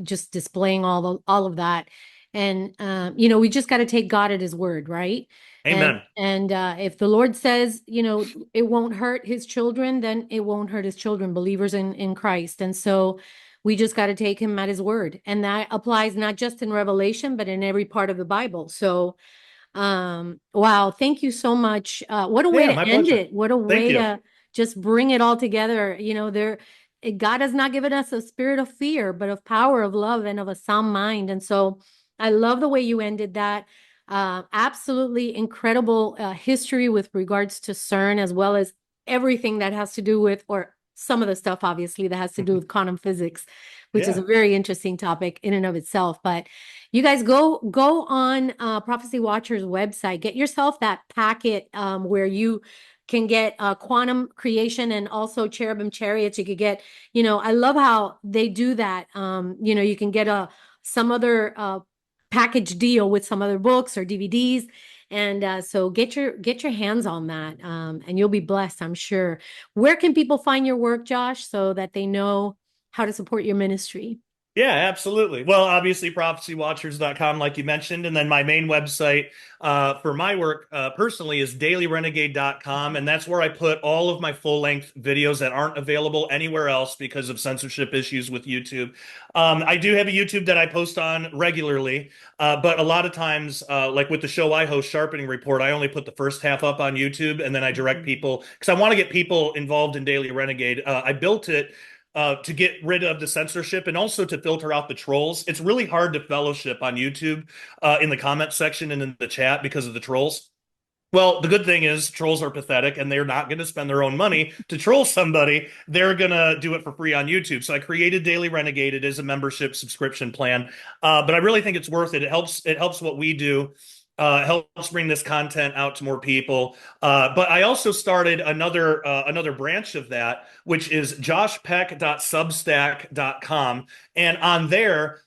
just displaying all of that. And we just got to take God at his word, right? And Amen. if the Lord says, it won't hurt his children, then it won't hurt his children, believers in Christ. And so we just got to take him at his word. And that applies not just in Revelation, but in every part of the Bible. So wow, thank you so much. What a way Yeah, to my end pleasure. it. What a Thank way you. to just bring it all together. God has not given us a spirit of fear, but of power, of love, and of a sound mind. And so I love the way you ended that. Absolutely incredible history with regards to CERN, as well as everything that has to do with, or some of the stuff, obviously, that has to do with quantum physics, which is a Yeah. very interesting topic in and of itself. But you guys go on Prophecy Watcher's website, get yourself that packet where you can get quantum creation and also cherubim chariots. You could get, I love how they do that. You can get some other package deal with some other books or DVDs. And so get your hands on that, and you'll be blessed, I'm sure. Where can people find your work, Josh, so that they know how to support your ministry? Yeah, absolutely. Well, obviously, prophecywatchers.com, like you mentioned. And then my main website for my work personally is dailyrenegade.com. And that's where I put all of my full length videos that aren't available anywhere else because of censorship issues with YouTube. I do have a YouTube that I post on regularly, but a lot of times, like with the show I host, Sharpening Report, I only put the first half up on YouTube, and then I direct people because I want to get people involved in Daily Renegade. I built it to get rid of the censorship and also to filter out the trolls. It's really hard to fellowship on YouTube in the comment section and in the chat because of the trolls. Well, the good thing is trolls are pathetic, and they're not going to spend their own money to troll somebody. They're going to do it for free on YouTube. So I created Daily Renegade. It is a membership subscription plan, but I really think it's worth it. It helps what we do. Helps bring this content out to more people. But I also started another branch of that, which is joshpeck.substack.com. And on there,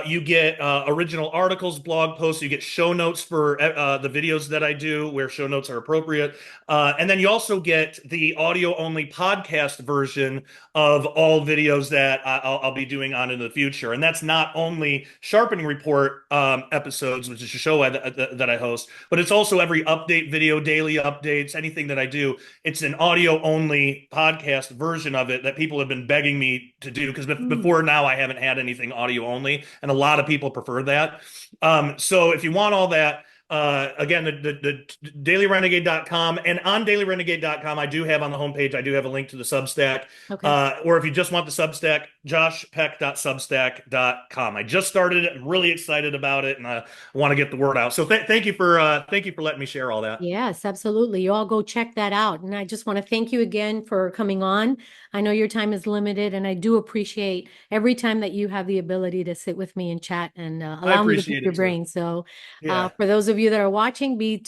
you get original articles, blog posts. You get show notes for the videos that I do, where show notes are appropriate. And then you also get the audio only podcast version of all videos that I'll be doing on in the future. And that's not only Sharpening Report episodes, which is a show that I host, but it's also every update video, daily updates, anything that I do. It's an audio only podcast version of it that people have been begging me to do, because Mm. before now I haven't had anything audio only, and a lot of people prefer that. So if you want all that, Again, the dailyrenegade.com, and on dailyrenegade.com, I do have on the homepage, I do have a link to the Substack. Okay. Or if you just want the Substack, joshpeck.substack.com. I just started it. I'm really excited about it, and I want to get the word out. So thank you for letting me share all that. Yes, absolutely. You all go check that out. And I just want to thank you again for coming on. I know your time is limited, and I do appreciate every time that you have the ability to sit with me and chat and I allow me to pick appreciate your it too. brain. So, Yeah. for those of you that are watching, be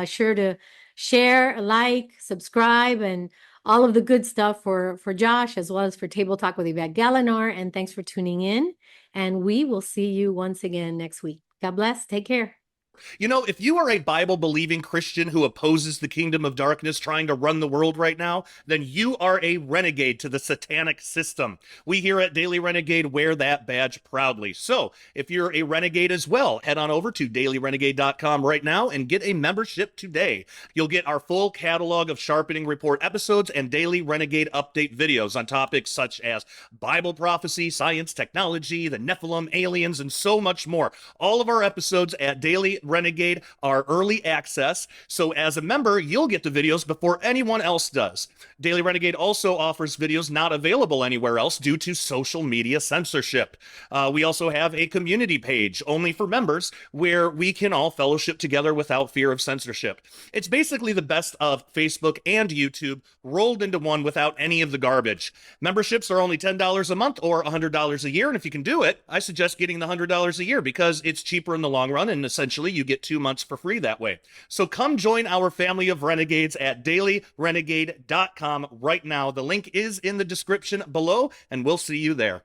sure to share, like, subscribe, and all of the good stuff for Josh as well as for Table Talk with Yvette Gallinar. And thanks for tuning in. And we will see you once again next week. God bless. Take care. You know, if you are a Bible believing Christian who opposes the kingdom of darkness trying to run the world right now, then you are a renegade to the satanic system. We here at Daily Renegade wear that badge proudly. So if you're a renegade as well, head on over to dailyrenegade.com right now and get a membership today. You'll get our full catalog of Sharpening Report episodes and Daily Renegade update videos on topics such as Bible prophecy, science, technology, the Nephilim, aliens, and so much more. All of our episodes at Daily Renegade are early access, so as a member, you'll get the videos before anyone else does. Daily Renegade also offers videos not available anywhere else due to social media censorship. We also have a community page only for members where we can all fellowship together without fear of censorship. It's basically the best of Facebook and YouTube rolled into one without any of the garbage. Memberships are only $10 a month or $100 a year, and if you can do it, I suggest getting the $100 a year because it's cheaper in the long run, and essentially you get 2 months for free that way. So come join our family of renegades at dailyrenegade.com right now. The link is in the description below, and we'll see you there.